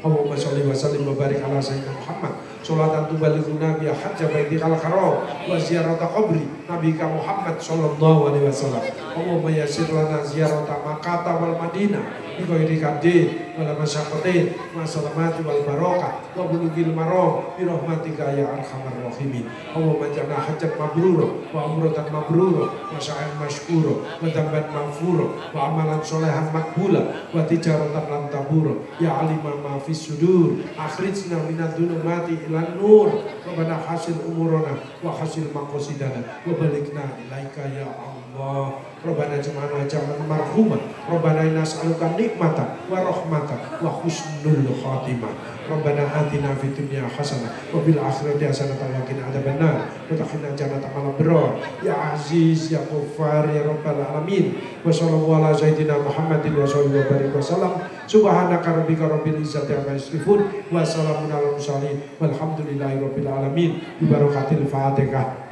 Allahumma sholli wa sallim wa barik ala sayyidina Muhammad sholatan tubalighuna biha hajja baitikal haram wa ziyarata qabri nabiyika Muhammad sallallahu alaihi wasallam. Allahumma yassir lana ziyarata Makkah wal Madinah bighairi kadin wala masyaqatin wa salamati wal barakah wa bulughil maram bi rahmatika ya arhamar rahimin. Allahumma ja'alna hajjat mabrura wa umratan mabrura wa sa'yan mashkura wa damban maghfura wa amalan sholehan makbula wa tijaratan lan tabura ya alima ma fis sudur akhrijna minadz dhulumati ilan nur rabbana hasil umurana wa hasil maqasidana wa balikna ilaika ya Allah. Rabbana jama'ana jama'an marhumah Rabbana inna as'aluka nikmata wa rahmata wa husnul khatimah. Rabbana atina fid dunya hasanah wa fil akhirati hasanah wa qina adzabannar wa qina jannata ma'al abrar ya aziz ya ghaffar ya rabbal alamin. Wa sallallahu ala sayyidina Muhammadin wa sallallahu alaihi wasallam. Subhanaka rabbika rabbil izzati amma yasifun wa salamun alal mursalin walhamdulillahi rabbil alamin. Bi barakatil Fatihah.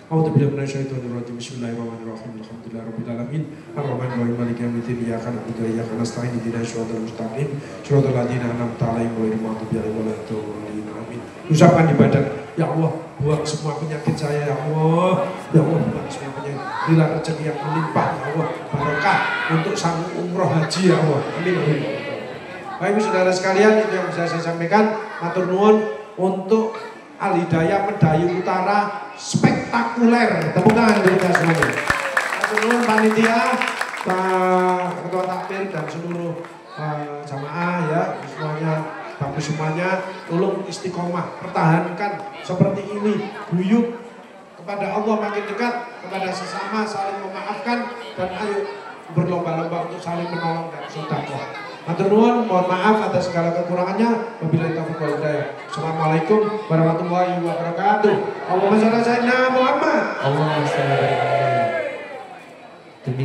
A'udzu billahi minasyaitonir rajim. Bismillahirrahmanirrahim. Alhamdulillahirabbil alamin. Arrahmanirrahim. Maliki yaumiddin. Iyyaka na'budu wa iyyaka nasta'in. Ihdinas siratal mustaqim. Siratal ladzina an'amta 'alaihim ghairil maghdubi 'alaihim waladdallin. Amin. Usapan ibadat. Ya Allah, buang semua penyakit saya ya Allah. Ya Allah, buang semua penyakit. Berilah rezeki yang melimpah ya Allah. Barokah untuk sanggup umroh haji ya Allah. Amin. Amin. Baik saudara sekalian, itu yang bisa saya sampaikan. Matur nuwun untuk Al-Hidayah Medayu Utara spektakuler. Tepuk tangan untuk kita semuanya. Seluruh panitia, ketua takmir dan seluruh jamaah ya, semuanya bagus semuanya. Tolong istiqomah, pertahankan seperti ini. Guyup kepada Allah makin dekat, kepada sesama saling memaafkan dan ayo berlomba-lomba untuk saling menolong dan sedekah. Matur nuwun, mohon maaf atas segala kekurangannya. Wabillahi taufiq wal hidayah. Assalamualaikum warahmatullahi wabarakatuh. Allahumma shalli ala sayyidina Muhammad. Allahumma shalli ala